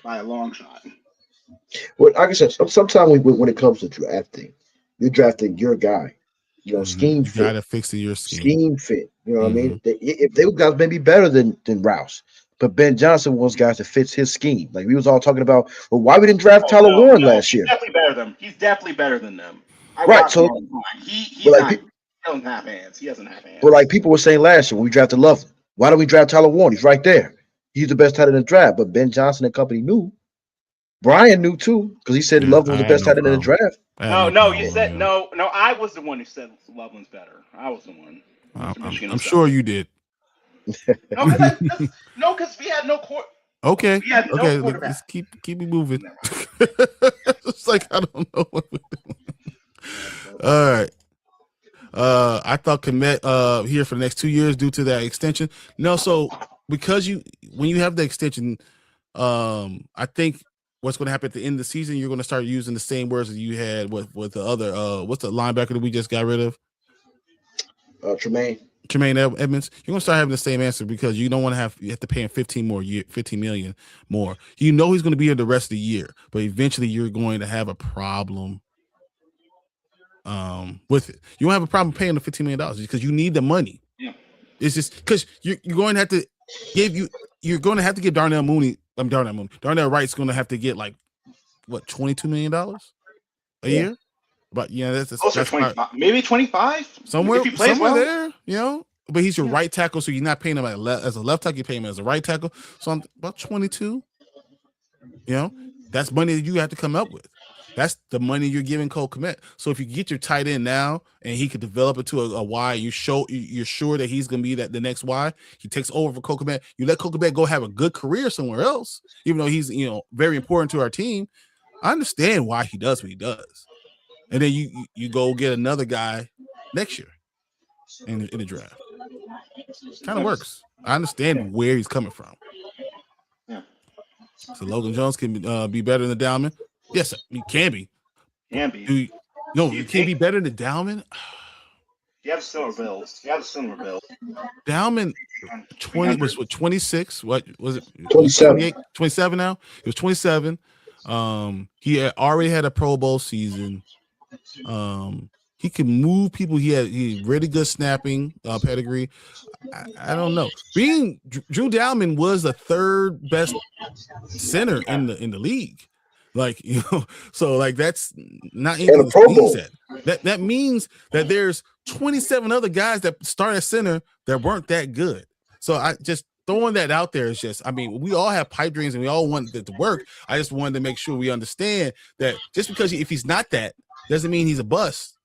by a long shot. Well, like I said, sometimes when it comes to drafting, you're drafting your guy. Scheme fit. You gotta fix your scheme. Scheme fit. You know what I mean? If they guys may be better than Rouse, but Ben Johnson was guys that fits his scheme. Like we was all talking about, well, why we didn't draft Tyler Warren last year? He's definitely better than them. Right. So he doesn't have hands. He doesn't have hands. Well, like people were saying last year when we drafted Loveland, why don't we draft Tyler Warren? He's right there. He's the best tight end in the draft. But Ben Johnson and company knew Brian knew too because he said Loveland was the best tight end in the draft. No, you said no. I was the one who said Loveland's better. I was the one. I'm sure you did. No, because we had no court. Okay. We had no Okay. quarterback. Let's keep it moving. It's like I don't know what we're doing. All right. I thought Kmet here for the next 2 years due to that extension. No, so because when you have the extension, I think what's going to happen at the end of the season, you're going to start using the same words that you had with the other. What's the linebacker that we just got rid of? Tremaine Edmonds. You're going to start having the same answer because you don't want to you have to pay him 15 million more. You know he's going to be here the rest of the year, but eventually you're going to have a problem with it. You won't have a problem paying the $15 million because you need the money. Yeah. It's just because you're going to have to give Darnell Wright's going to have to get like what $22 million a year. But that's 25, maybe 25 somewhere well. there, But he's your right tackle, so you're not paying him as a left tackle. You pay him as a right tackle. So I'm about 22. That's money that you have to come up with. That's the money you're giving Cole Kmet. So if you get your tight end now and he could develop it to a Y, you're sure that he's going to be the next Y. He takes over for Cole Kmet. You let Cole Kmet go have a good career somewhere else, even though he's very important to our team. I understand why he does what he does. And then you go get another guy next year in the draft. Kind of works. I understand where he's coming from. Yeah. So Logan Jones can be better than the Dowman. Yes, he can be. You can't be better than Dowman. You have similar bills. Dowman 26. What was it? 27. 27 now. He was 27. He had already had a Pro Bowl season. He can move people. He had really good snapping pedigree. I don't know. Drew Dowman was the third best center in the league. So that's not anything to sneeze at. That means that there's 27 other guys that start at center that weren't that good. So I just throwing that out there is just, we all have pipe dreams and we all want it to work. I just wanted to make sure we understand that just because if he's not that doesn't mean he's a bust.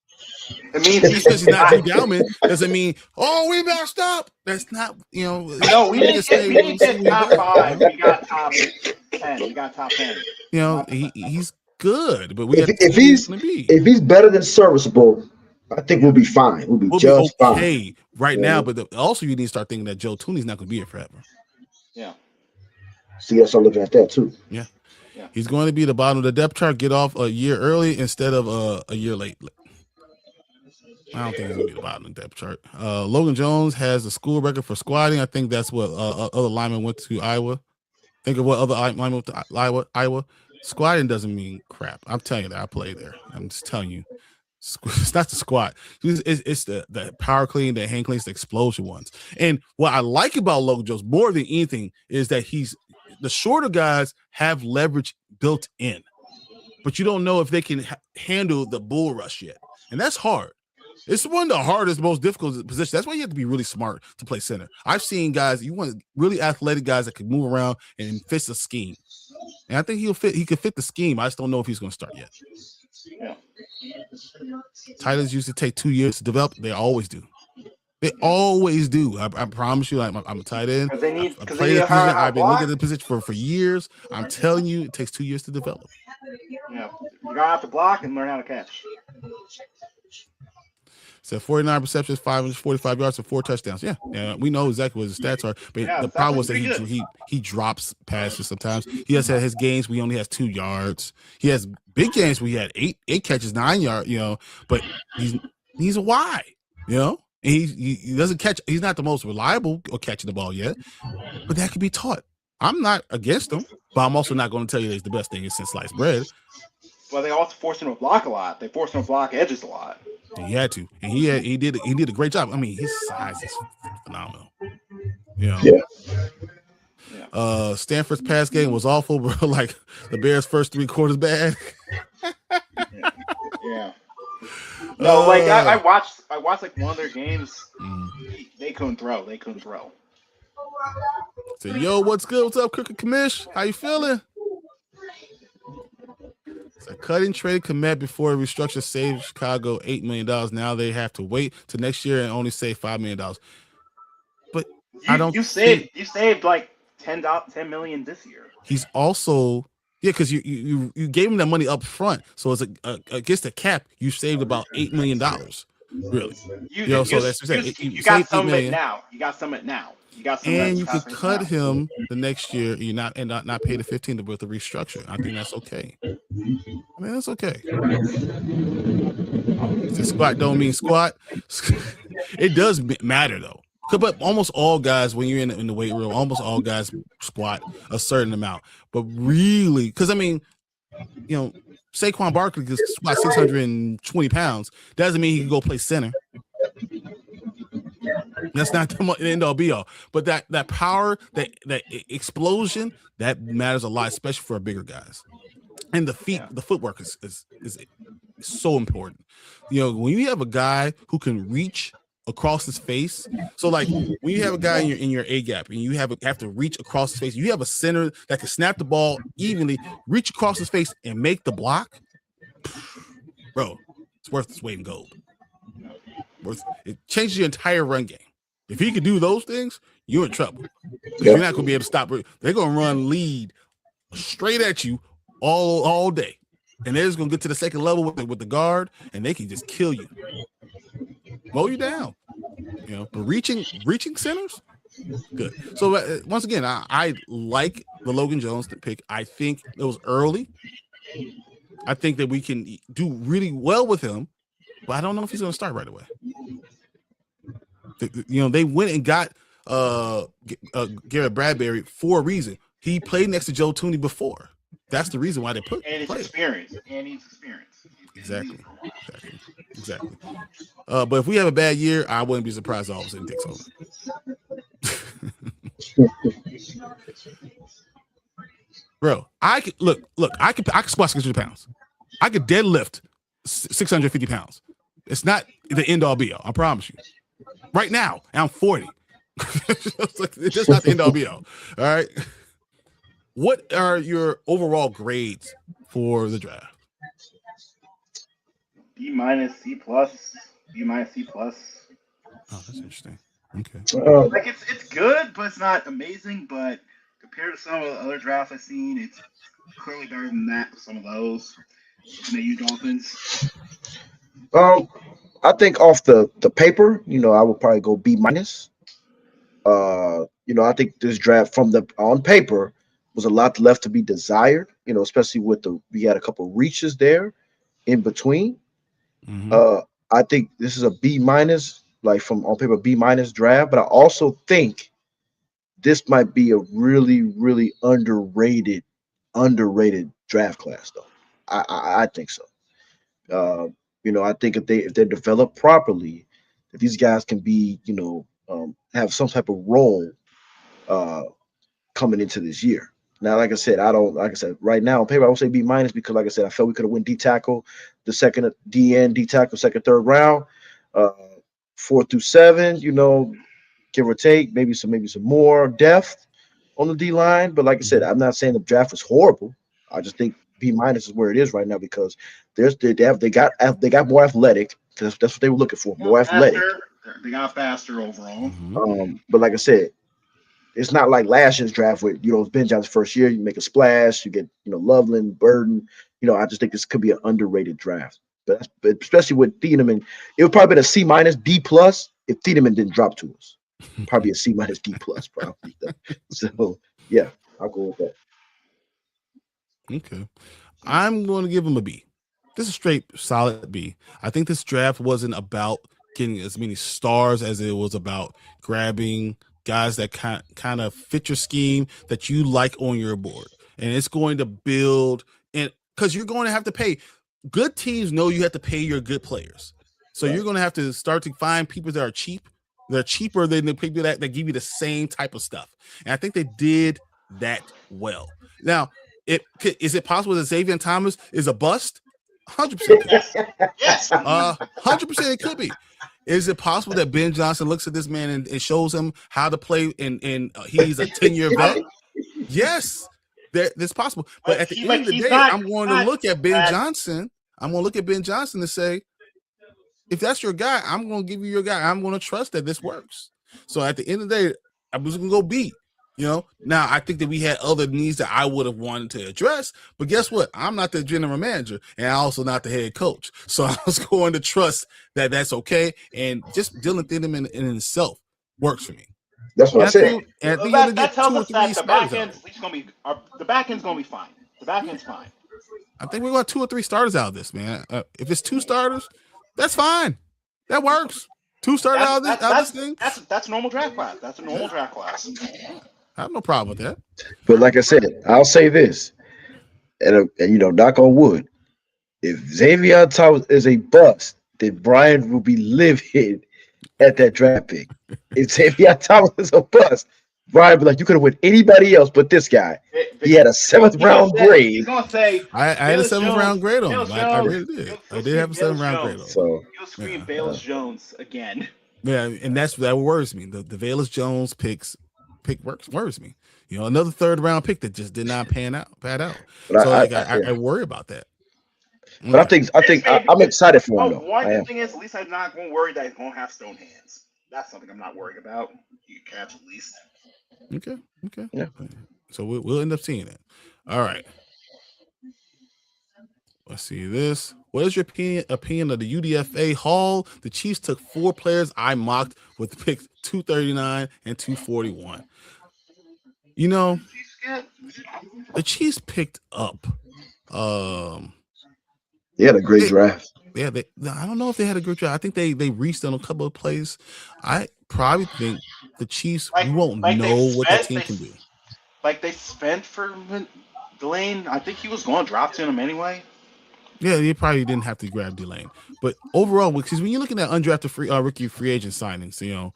It means just because he's not Drew Dowman doesn't mean we messed up. That's not No, we didn't get top 5. We got top 10. We got top 10. He's good, but if he's better than serviceable, I think we'll be fine. We'll be just okay fine now. But also, you need to start thinking that Joe Tooney's not going to be here forever. Yeah. See, yes, I'm looking at that too. Yeah. He's going to be the bottom of the depth chart. Get off a year early instead of a year late. I don't think he's going to be the bottom of the depth chart. Logan Jones has the school record for squatting. I think that's what other linemen went to Iowa. Think of what other linemen went to Iowa. Squatting doesn't mean crap. I'm telling you that. I play there. I'm just telling you. It's not the squat. It's the power clean, the hand cleans, the explosion ones. And what I like about Logan Jones more than anything is that the shorter guys have leverage built in, but you don't know if they can handle the bull rush yet. And that's hard. It's one of the hardest, most difficult positions. That's why you have to be really smart to play center. I've seen guys, you want really athletic guys that can move around and fit the scheme. And I think he could fit the scheme. I just don't know if he's going to start yet. Yeah. Tight ends used to take 2 years to develop. They always do. They always do. I promise you, I'm a tight end. I've been looking at the position for years. I'm telling you, it takes 2 years to develop. Yeah. You gotta have to block and learn how to catch. So 49 receptions, 545 yards, and 4 touchdowns. Yeah, we know exactly what his stats are. But the problem was that he drops passes sometimes. He has had his games where he only has 2 yards. He has big games where he had 8 catches, 9 yards. But he's a Y. And he doesn't catch. He's not the most reliable or catching the ball yet. But that can be taught. I'm not against him, but I'm also not going to tell you that he's the best thing since sliced bread. Well, they also forced him to block a lot. They forced him to block edges a lot. He had to, and he did a great job. His size is phenomenal. Yeah. Stanford's pass game was awful, bro. Like the Bears' first 3 quarters bad. Yeah. No, I watched like one of their games. They couldn't throw. So, yo, what's good? What's up, Crooked Commish? How you feeling? So cut and trade Komet before restructure saved Chicago $8 million. Now they have to wait to next year and only save $5 million. But I don't. You saved like $10 million this year. He's also because you gave him that money up front, so it's against the cap. You saved about $8 million. Really, so that's what I'm saying. You got some of it now. You got some of it now. You got some, and you could cut him the next year. You not pay the 15 with the restructure. I think that's okay. I mean, that's okay. The squat don't mean squat. It does matter though. But almost all guys, when you're in the weight room, almost all guys squat a certain amount. But really, because I mean, Saquon Barkley can squat 620 pounds. Doesn't mean he can go play center. That's not the end all be all. But that power, that explosion, that matters a lot, especially for bigger guys. And the footwork is so important. When you have a guy who can reach across his face, so like when you have a guy in your A gap and you have to reach across his face, you have a center that can snap the ball evenly, reach across his face, and make the block. Bro, it's worth its weight in gold. It changes your entire run game. If he could do those things, you're in trouble. You're not going to be able to stop. They're going to run lead straight at you all day, and they're just going to get to the second level with the guard, and they can just kill you, mow you down. But reaching centers, good. So once again, I like the Logan Jones pick. I think it was early. I think that we can do really well with him, but I don't know if he's going to start right away. They went and got Garrett Bradbury for a reason. He played next to Joe Tooney before. That's the reason why they put and his experience. Exactly. But if we have a bad year, I wouldn't be surprised all of a sudden takes over. Bro, I could squat 600 pounds. I could deadlift 650 pounds. It's not the end all be all. I promise you. Right now, I'm 40. It's just not the end all be all. All right. What are your overall grades for the draft? B-, C+, B-, C+. Oh, that's interesting. Okay. Like it's good, but it's not amazing. But compared to some of the other drafts I've seen, it's clearly better than that. Some of those. You Dolphins. I think off the paper, I would probably go B-. I think this draft on paper was a lot left to be desired, especially with we had a couple of reaches there in between. Mm-hmm. I think this is a B-, like from on paper, B- draft, but I also think this might be a really, really underrated draft class though. I think so. I think if they're developed properly, that these guys can be, have some type of role coming into this year. Now, like I said, right now on paper, I would say B- because, like I said, I felt we could have went D tackle, the second DN, D tackle, second, third round, 4 through 7, give or take, maybe some more depth on the D line. But like I said, I'm not saying the draft was horrible. I just think B- is where it is right now because they got more athletic because that's what they were looking for, more athletic. They got faster overall. Mm-hmm. But like I said, it's not like last year's draft where it's Ben Johnson's first year. You make a splash, you get Loveland, Burden. I just think this could be an underrated draft. But especially with Thiedemann, it would probably be a C-, D+ if Thiedemann didn't drop to us. Probably a C-, D+ probably. So yeah, I'll go with that. Okay. I'm going to give him a B. This is a straight solid B. I think this draft wasn't about getting as many stars as it was about grabbing guys that kind of fit your scheme that you like on your board. And it's going to build, and because you're going to have to pay. Good teams know you have to pay your good players. So you're going to have to start to find people that are cheap. They're cheaper than the people that give you the same type of stuff. And I think they did that well. Now, is it possible that Xavier Thomas is a bust? 100%. Yes. 100% it could be. Is it possible that Ben Johnson looks at this man and shows him how to play and he's a 10-year vet? Yes. That's possible. But at the end of the he's day, not- I'm going he's to not look at Ben bad. Johnson. I'm going to look at Ben Johnson and say, if that's your guy, I'm going to give you your guy. I'm going to trust that this works. So at the end of the day, I'm just going to go beat. You know, now I think that we had other needs that I would have wanted to address, but guess what? I'm not the general manager, and I'm also not the head coach. So I was going to trust that that's okay, and just Dylan Thieneman in itself works for me. That's what I said. And I think That you're gonna get tells 2 or us 3 that the starters back out. end's at least gonna be the back end's gonna be fine. The back end's fine. I think we're going to 2 or 3 starters out of this, man. If it's 2 starters, that's fine. That works. 2 starters out of this thing. That's normal draft class. That's a normal draft class. I have no problem with that. But like I said, I'll say this, and you know, knock on wood, if Xavier Thomas is a bust, then Brian will be livid at that draft pick. If Xavier Thomas is a bust, Brian will be like, you could have went anybody else but this guy. He had a 7th round grade. He's gonna say I had a 7th round grade on Bayless him. I really Jones. did. I did have a 7th round grade on him. So You'll scream Bayless Jones again. Yeah, and that worries me. The Bayless Jones pick worries me. You know, another 3rd round pick that just did not pan out. But So I worry about that. But I think I'm excited for him though. One good thing is, at least I'm not going to worry that he's going to have stone hands. That's something I'm not worried about. You can catch at least. Okay. Yeah. So we'll end up seeing it. All right. Let's see this. What is your opinion of the UDFA haul? The Chiefs took 4 players I mocked with picks 239 and 241. You know, the Chiefs picked up. They had a great draft. Yeah, I don't know if they had a good draft. I think they reached on a couple of plays. I probably think the Chiefs, we won't know what the team can do. Like they spent for Delane. I think he was going to drop to him anyway. Yeah, they probably didn't have to grab Delane. But overall, because when you're looking at undrafted rookie free agent signings, you know,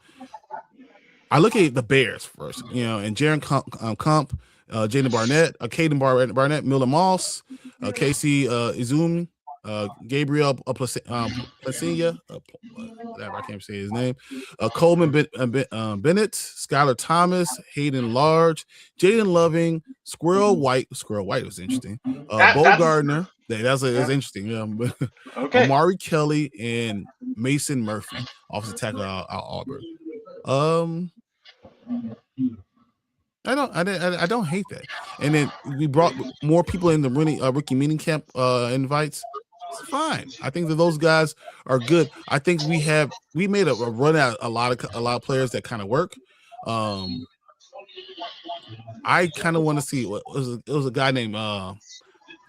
I look at the Bears first, you know, and Jaron Kump, Jaden Barnett, Caden Barnett, Miller Moss, Casey Izumi, Gabriel Placinia, whatever, I can't say his name, Coleman Bennett, Skylar Thomas, Hayden Large, Jaden Loving, Squirrel White was interesting, Bo Gardner, that's interesting, yeah. Okay. Amari Kelly and Mason Murphy, offensive tackle out Auburn. I don't hate that. And then we brought more people in the rookie mini camp invites. It's fine. I think that those guys are good. I think we made a run at a lot of players that kind of work. I kind of want to see it was a guy named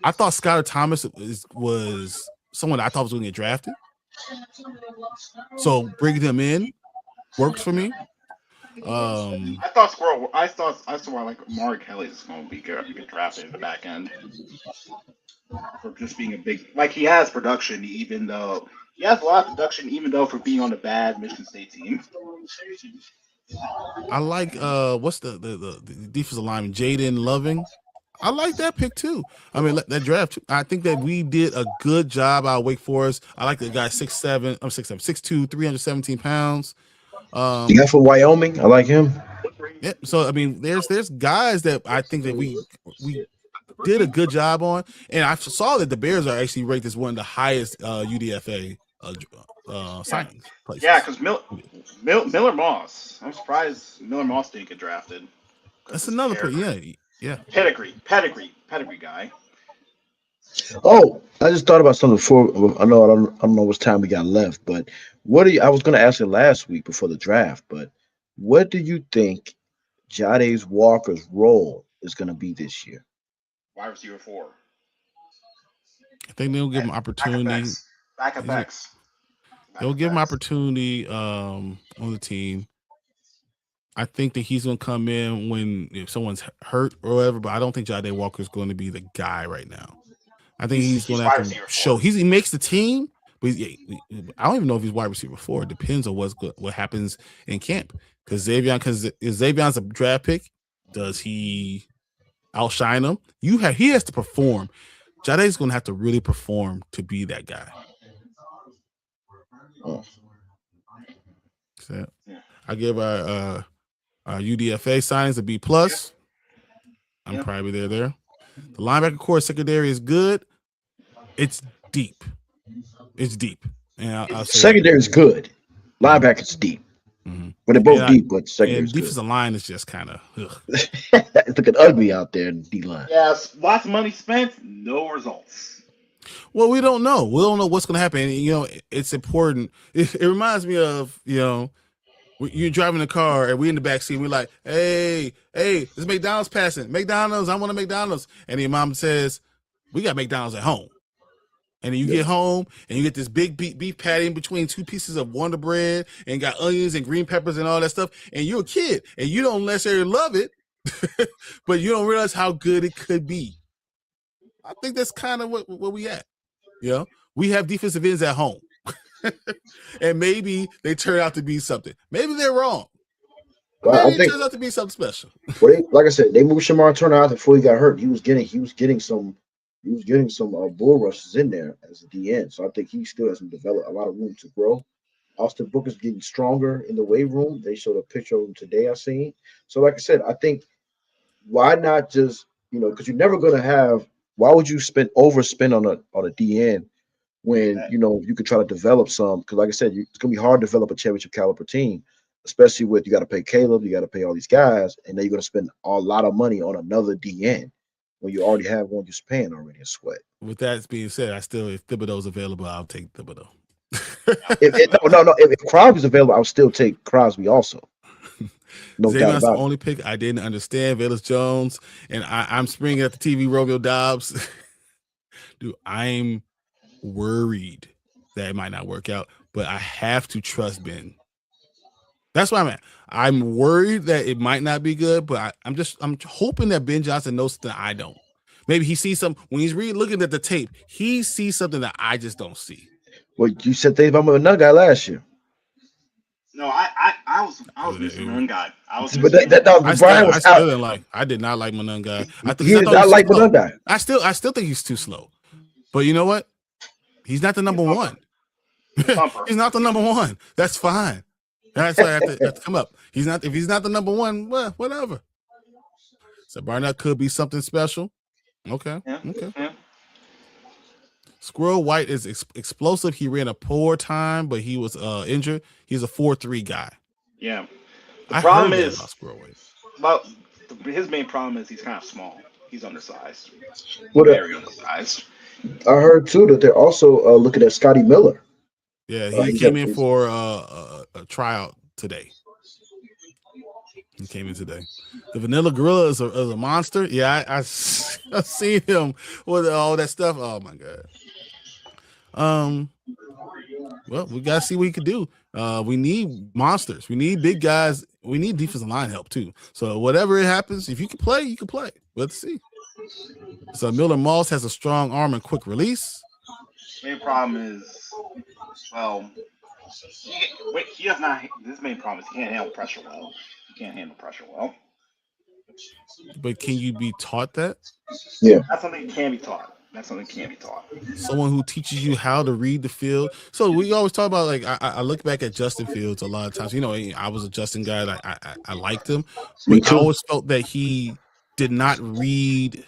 I thought Skylar Thomas was someone I thought was going to get drafted. So bringing him in works for me. I saw like Amari Kelly is going to be get drafted in the back end for just being a big, like he has production, even though he has a lot of production, even though for being on a bad Michigan State team. I like what's the defensive lineman, Jaden Loving. I like that pick too. I mean, that draft. I think that we did a good job out of Wake Forest. I like the guy 6'7", 6'2", 317 pounds. You got for Wyoming? I like him. Yeah. So I mean, there's guys that I think that we did a good job on, and I saw that the Bears are actually ranked as one of the highest UDFA signings places. Yeah, because Miller Moss. I'm surprised Miller Moss didn't get drafted. That's another player. Yeah. Pedigree guy. Oh, I just thought about something before. I don't know what time we got left, but I was going to ask it last week before the draft, but what do you think Jadace Walker's role is going to be this year? Wide receiver 4. I think they'll give him opportunity. Back up X. They'll give him opportunity on the team. I think that he's going to come in if someone's hurt or whatever, but I don't think Jadace Walker is going to be the guy right now. I think he's going to have to show he makes the team, but I don't even know if he's wide receiver 4. It depends on what happens in camp. Because Xavion's a draft pick, does he outshine him? He has to perform. Jade's going to have to really perform to be that guy. Oh. So I give our UDFA signings a B+. I'm probably there. The linebacker core secondary is good. It's deep. It's deep. And I'll say secondary is good. Linebacker's deep. Mm-hmm. But they're both deep, but secondary is defensive line is just kind of it's looking ugly out there in the D line. Yes, lots of money spent, no results. Well, we don't know. We don't know what's going to happen. And, it's important. It reminds me of, you're driving a car and we in the back seat. And we're like, hey, this McDonald's passing. McDonald's, I want a McDonald's. And your mom says, we got McDonald's at home. And then you get home and you get this big beef patty in between two pieces of Wonder Bread and got onions and green peppers and all that stuff. And you're a kid and you don't necessarily love it, but you don't realize how good it could be. I think that's kind of what we at. We have defensive ends at home. And maybe they turn out to be something. Maybe they're wrong. Well, maybe it turns out to be something special. Well, like I said, they moved Shamar Turner out before he got hurt. He was getting some bull rushes in there as a DN. So I think he still has a lot of room to grow. Austin Booker's getting stronger in the weight room. They showed a picture of him today I seen. So like I said, I think why not just, because you're never going to have, why would you overspend on a DN when, you could try to develop some? Because like I said, it's going to be hard to develop a championship caliber team, especially with you got to pay Caleb, you got to pay all these guys, and then you're going to spend a lot of money on another DN. When you already have one you're paying already in Sweat. With that being said, if Thibodeau's available, I'll take Thibodeau. If Crosby's available, I'll still take Crosby also. No doubt Xavion's the about only pick I didn't understand. Velus Jones, and I'm springing at the TV. Romeo Dobbs. Dude, I'm worried that it might not work out, but I have to trust Ben. That's where I'm at. I'm worried that it might not be good, but I'm hoping that Ben Johnson knows something I don't. Maybe he sees something when he's looking at the tape. He sees something that I just don't see. Well, you said things about another guy last year. No, I was missing one guy. I did not like Monunga. He did not like Monunga. I still think he's too slow. But you know what? He's not the number one. He's not the number one. That's fine. That's why I have to come up. If he's not the number one, well, whatever. So Barnett could be something special. Okay. Yeah. Okay. Yeah. Squirrel White is explosive. He ran a poor time, but he was injured. He's a 4.3 guy. Yeah. The problem is Squirrel White. Well, his main problem is he's kind of small. He's undersized. Very undersized. I heard too that they're also looking at Scotty Miller. Yeah, he came in for a tryout today. He came in today. The Vanilla Gorilla is a monster. Yeah, I've seen him with all that stuff. Oh my god. Well, we gotta see what he can do. We need monsters. We need big guys. We need defensive line help too. So whatever it happens, if you can play, you can play. Let's see. So Miller Moss has a strong arm and quick release. Main problem is, well, he does not. His main problem is he can't handle pressure well. He can't handle pressure well. But can you be taught that? Yeah, that's something that can be taught. Someone who teaches you how to read the field. So we always talk about, like, I look back at Justin Fields a lot of times. I was a Justin guy. I liked him, but I always felt that he did not read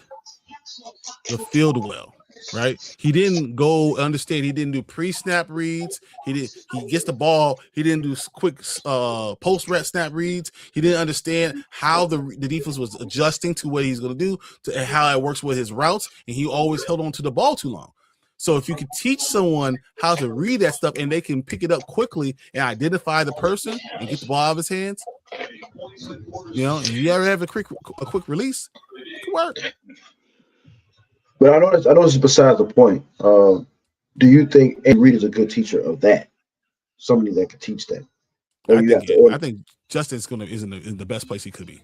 the field well. Right? He didn't understand. He didn't do pre-snap reads. He gets the ball. He didn't do quick post-rep snap reads. He didn't understand how the defense was adjusting to what he's going to do and how it works with his routes. And he always held on to the ball too long. So if you could teach someone how to read that stuff and they can pick it up quickly and identify the person and get the ball out of his hands, if you ever have a quick release, it can work. But I know this is besides the point. Do you think Ed Reed is a good teacher of that? Somebody that could teach that? I think Justin's is in the best place he could be.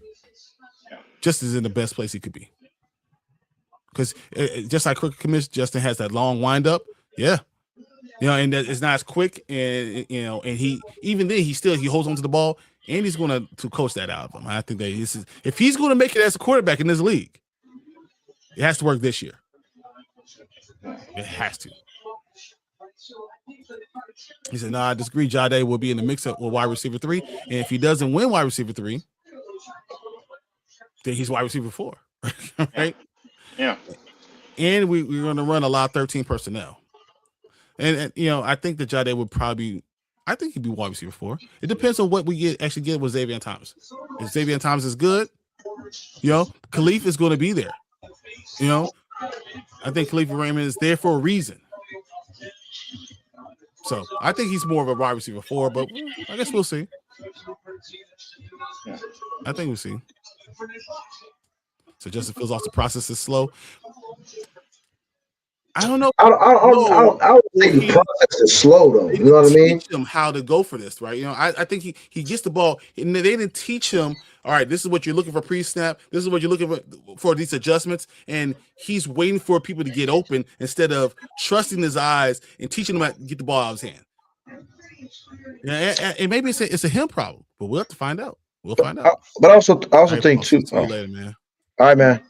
Justin's in the best place he could be. Because just like Crooked Commission, Justin has that long windup. Yeah. And that it's not as quick. And he even then he holds on to the ball, and he's going to coach that out of him. I think that if he's going to make it as a quarterback in this league, it has to work this year. It has to. He said, "No, I disagree. Jade will be in the mix-up with wide receiver 3, and if he doesn't win wide receiver 3, then he's wide receiver 4, right?" Yeah. And we're going to run a lot of 13 personnel. And I think that Jade would probably, I think he'd be wide receiver 4. It depends on what we actually get with Xavier Thomas. If Xavier Thomas is good, Khalif is going to be there. I think Khalif Raymond is there for a reason. So I think he's more of a wide receiver 4, but I guess we'll see. Yeah. I think we'll see. So Justin feels off the process is slow. I don't know. I don't think the process is slow though. You know what I mean? Teach him how to go for this, right? I think he gets the ball, and they didn't teach him. All right, this is what you're looking for pre-snap. This is what you're looking for these adjustments, and he's waiting for people to get open instead of trusting his eyes and teaching him how to get the ball out of his hand. Yeah, and maybe it's a him problem, but we'll have to find out. We'll find out. But I also think too. Later, man. All right, man.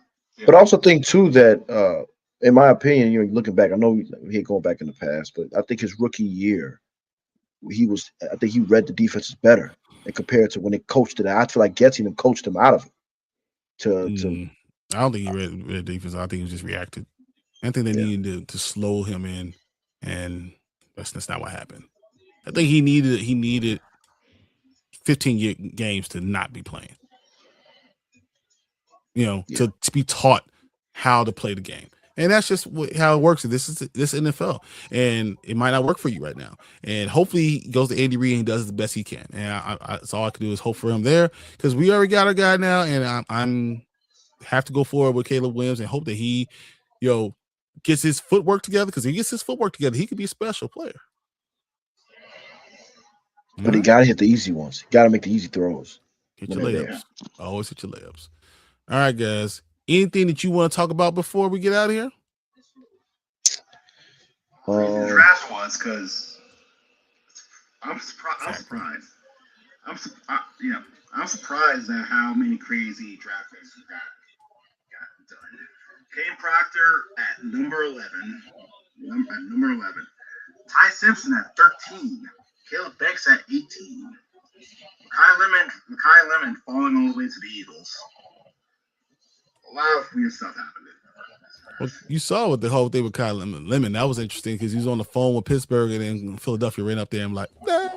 But I also think too that. In my opinion, looking back, I know he ain't going back in the past, but I think his rookie year, I think he read the defenses better and compared to when they coached it. I feel like Getty and coached him out of it. I don't think he read the defense. I think he just reacted. I think they needed to slow him in, and that's not what happened. I think he needed 15 games to not be playing. To be taught how to play the game. And that's just how it works. This NFL, and it might not work for you right now. And hopefully, he goes to Andy Reid and he does the best he can. And that's all I can do is hope for him there, because we already got a guy now, and I'm have to go forward with Caleb Williams and hope that he, gets his footwork together. Because if he gets his footwork together, he could be a special player. But he got to hit the easy ones. Got to make the easy throws. Hit your layups. Always hit your layups. All right, guys. Anything that you want to talk about before we get out of here? The draft was because I'm surprised. I'm surprised at how many crazy draft picks we got done. Kane Proctor at number 11. Ty Simpson at 13. Caleb Banks at 18. Makai Lemon falling all the way to the Eagles. A lot of weird stuff happened. Well, you saw what the whole thing with Kyle Lemon. That was interesting because he was on the phone with Pittsburgh, and then Philadelphia ran up there and like, nah.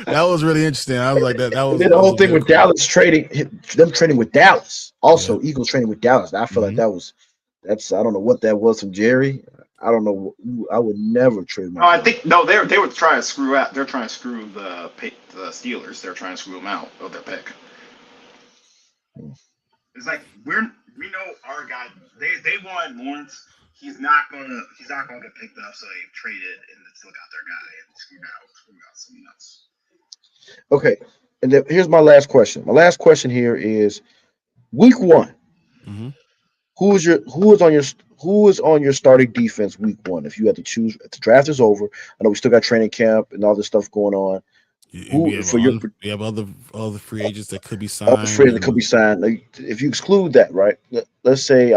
That was really interesting. I was like, that was the whole thing with Dallas trading with Dallas. Also, Eagles trading with Dallas. I feel like that's I don't know what that was from Jerry. I don't know. I would never trade. I think they were trying to screw out. They're trying to screw the Steelers. They're trying to screw them out of their pick. It's like we know our guy. They wanted Lawrence. He's not gonna get picked up, so they traded and still got their guy and screwed out someone else. Okay, and then here's my last question. My last question here is: Week 1. Mm-hmm. Who is on your starting defense Week 1? If you had to choose, if the draft is over, I know we still got training camp and all this stuff going on. We have other free agents that could be signed. Like, if you exclude that, right? Let's say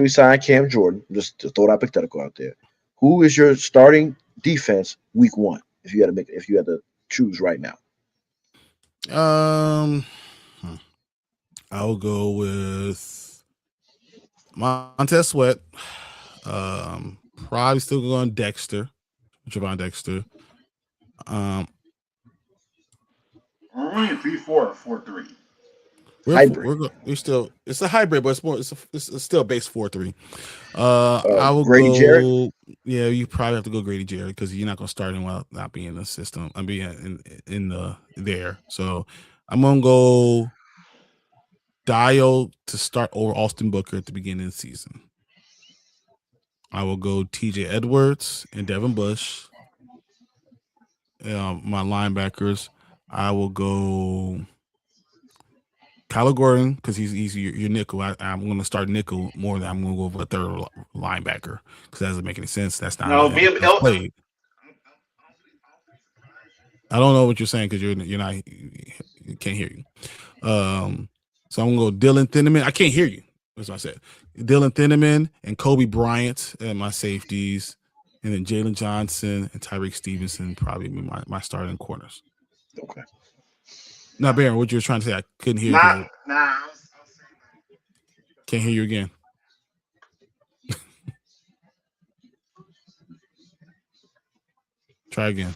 we sign Cam Jordan. Just to throw that hypothetical out there. Who is your starting defense Week 1? If you had to choose right now. I'll go with Montez Sweat. Probably still going Javon Dexter. We're running 3-4 or 4-3. We're still. It's a hybrid, but it's more. It's still base 4-3. I will Grady go. Jarrett? Yeah, you probably have to go Grady Jarrett because you're not going to start him while not being in the system. I'm being in the there. So I'm gonna go Dio to start over Austin Booker at the beginning of the season. I will go TJ Edwards and Devin Bush. My linebackers. I will go Kyler Gordon because he's your nickel. I'm going to start nickel more than I'm going to go with a third linebacker because that doesn't make any sense. That's not played. I don't know what you're saying because you're not. You can't hear you. So I'm going to go Dylan Thieneman. I can't hear you. That's what I said. Dylan Thieneman and Kobe Bryant at my safeties, and then Jalen Johnson and Tyreek Stevenson probably be my starting corners. Okay. Now, Baron, what you were trying to say, I couldn't hear you. I was saying Can't hear you again. Try again.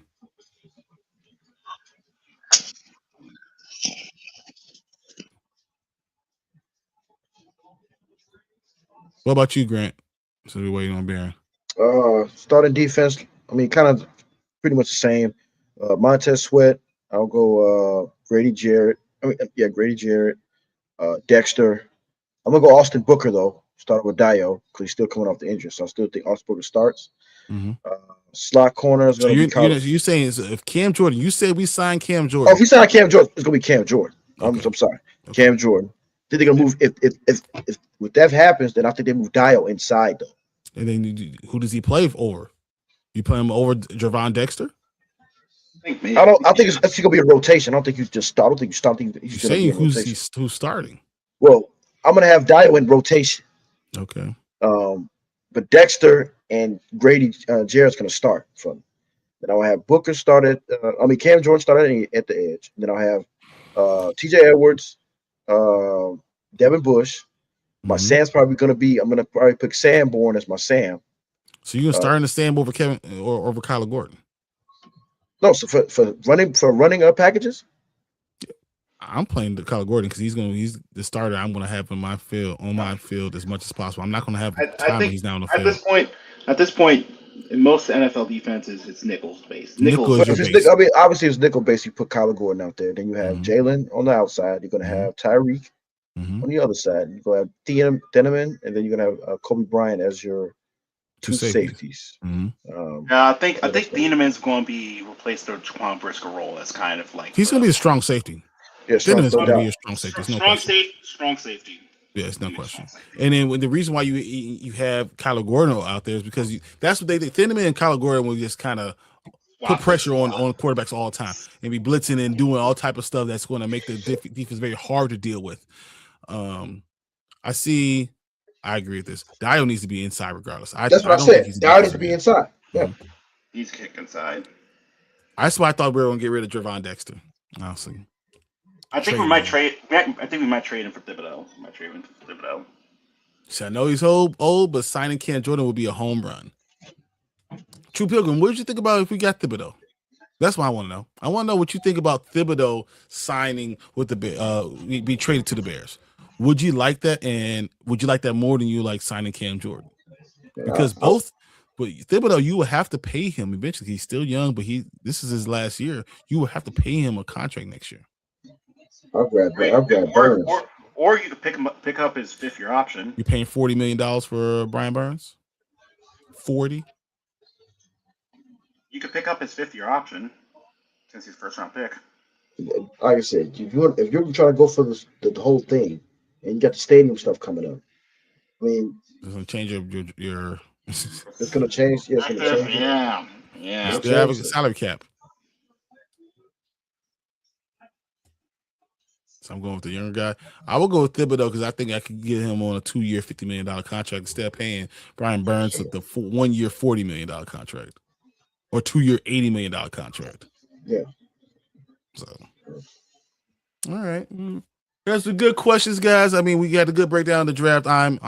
What about you, Grant? So we're waiting on Baron. Starting defense. I mean, kind of pretty much the same. Montez Sweat. I'll go Grady Jarrett. Grady Jarrett. Dexter. I'm gonna go Austin Booker though. Start with Dio because he's still coming off the injury, so I still think Austin Booker starts. Mm-hmm. Slot corner is So gonna be. you're saying if Cam Jordan, you said we signed Cam Jordan. Oh, if he signed Cam Jordan, it's gonna be Cam Jordan. Okay. I'm sorry, Okay. Cam Jordan. Then they're gonna move. If that happens, then I think they move Dio inside though. And then who does he play over? You play him over Javon Dexter? I think it's gonna be a rotation. I don't think you just start. I don't think you start. He's You're saying who's starting? Well, I'm gonna have Dio in rotation. Okay. But Dexter and Grady Jarrett's gonna start from. Then I'll have Booker started. Cam Jordan started at the edge. Then I'll have T.J. Edwards, Devin Bush. My Sam's probably gonna be. I'm gonna probably pick Sanborn as my Sam. So you're starting to Sam over Kevin or over Kyler Gordon? No, so for running up packages. I'm playing the Kyler Gordon because he's the starter. I'm gonna have on my field as much as possible. I'm not gonna have time when he's down the field. At this point, in most NFL defenses, it's nickels based. Obviously it's nickel based. You put Kyler Gordon out there. Then you have Jalen on the outside. You're gonna have Tyreek on the other side. You're gonna have Thieneman, and then you're gonna have Kobe Bryant as your two safeties. I think Thieneman's going to be replaced with Jaquan Brisker role as kind of like he's going to be a strong safety. Yeah, Thieneman's going to be a strong safety. Strong safety. Yeah, it's no question. And then the reason why you have Kyler Gordon out there is because that's what they did. Thieneman and Kyler Gordon will just kind of put pressure on quarterbacks all the time and be blitzing and doing all type of stuff that's going to make the defense very hard to deal with. I agree with this. Dio needs to be inside regardless. That's what I said. Dio needs to be inside. Yeah. He's kicked inside. That's why I thought we were going to get rid of Javon Dexter. Honestly. I think we might trade him for Thibodeau. So I know he's old, but signing Cam Jordan would be a home run. True Pilgrim, what did you think about if we got Thibodeau? That's what I want to know. I want to know what you think about Thibodeau signing with the be traded to the Bears. Would you like that, and would you like that more than you like signing Cam Jordan? Because but Thibodeau, you will have to pay him eventually. He's still young, but this is his last year. You will have to pay him a contract next year. I'll grab Burns. Or you could pick up his fifth-year option. You're paying $40 million for Brian Burns? 40? You could pick up his fifth-year option since he's first-round pick. Like I said, if you're trying to go for the whole thing, and you got the stadium stuff coming up, I mean, it's gonna change your. It's gonna change. Yeah, it's gonna change. Yeah. Still have a salary cap. So I'm going with the younger guy. I will go with Thibodeau because I think I could get him on a 2-year, $50 million contract instead of paying Brian Burns the 1-year, $40 million contract or 2-year, $80 million contract. Yeah. So, all right. That's some good questions, guys. I mean, we got a good breakdown of the draft. I'm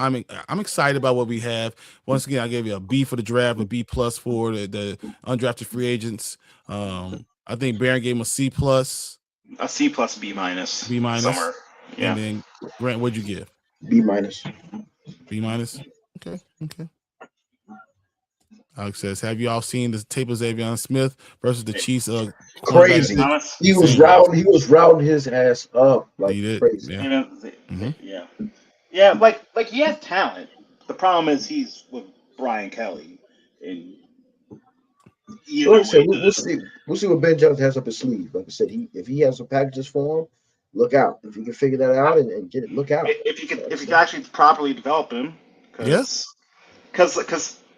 excited about what we have. Once again, I gave you a B for the draft, a B+ for the undrafted free agents. I think Baron gave him a C+. A C+, B-. B-. Somewhere. Yeah. And then Grant, what'd you give? B-. B-. Okay. Alex says, have you all seen the tape of Xavier Smith versus the Chiefs? Crazy. He was routing his ass up like he did. Crazy. Yeah. Like he has talent. The problem is he's with Brian Kelly. And we'll see what Ben Jones has up his sleeve. Like I said, if he has some packages for him, look out. If he can figure that out and get it, look out. If you can actually properly develop him, because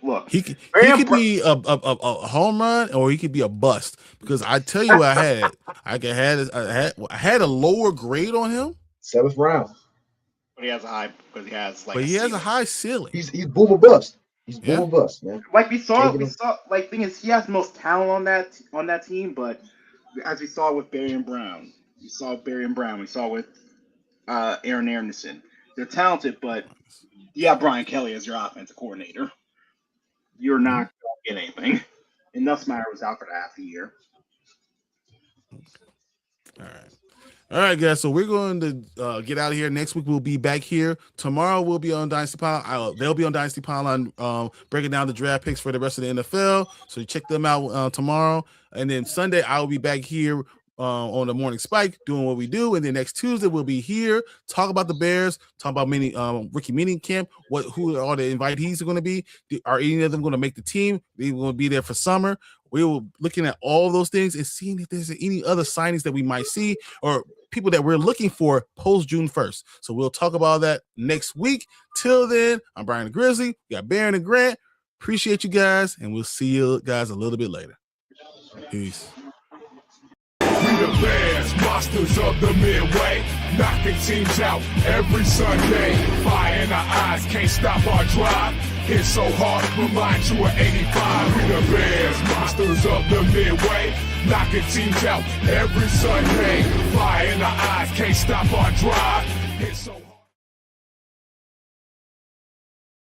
look, he could be a home run or he could be a bust. Because I tell you what I had a lower grade on him. 7th round. But he has a high ceiling. He's boom or bust. He's boom or bust, man. Like we saw. Thing is, he has the most talent on that team. But as we saw with Barry and Brown, we saw with Aaron Anderson. They're talented, but yeah, Brian Kelly as your offensive coordinator. You're not going to get anything. And Nussmeier was out for half a year. All right, guys. So we're going to get out of here. Next week we'll be back here. Tomorrow we'll be on Dynasty Pylon. They'll be on Dynasty Pylon breaking down the draft picks for the rest of the NFL. So check them out tomorrow. And then Sunday I will be back here on the Morning Spike doing what we do. And then next Tuesday we'll be here, talk about the Bears, talk about rookie mini camp, who are the invitees are going to be. Are any of them going to make the team? They're going to be there for summer. We were looking at all those things and seeing if there's any other signings that we might see or people that we're looking for post June 1st. So we'll talk about that next week. Till then, I'm Brian the Grizzly. We got Baron and Grant. Appreciate you guys, and we'll see you guys a little bit later. Peace. We the Bears, monsters of the Midway, knocking teams out every Sunday. Fire in our eyes, can't stop our drive. Hit so hard, remind you of 85. We the Bears, monsters of the Midway, knocking teams out every Sunday. Fire in our eyes, can't stop our drive. Hit so hard.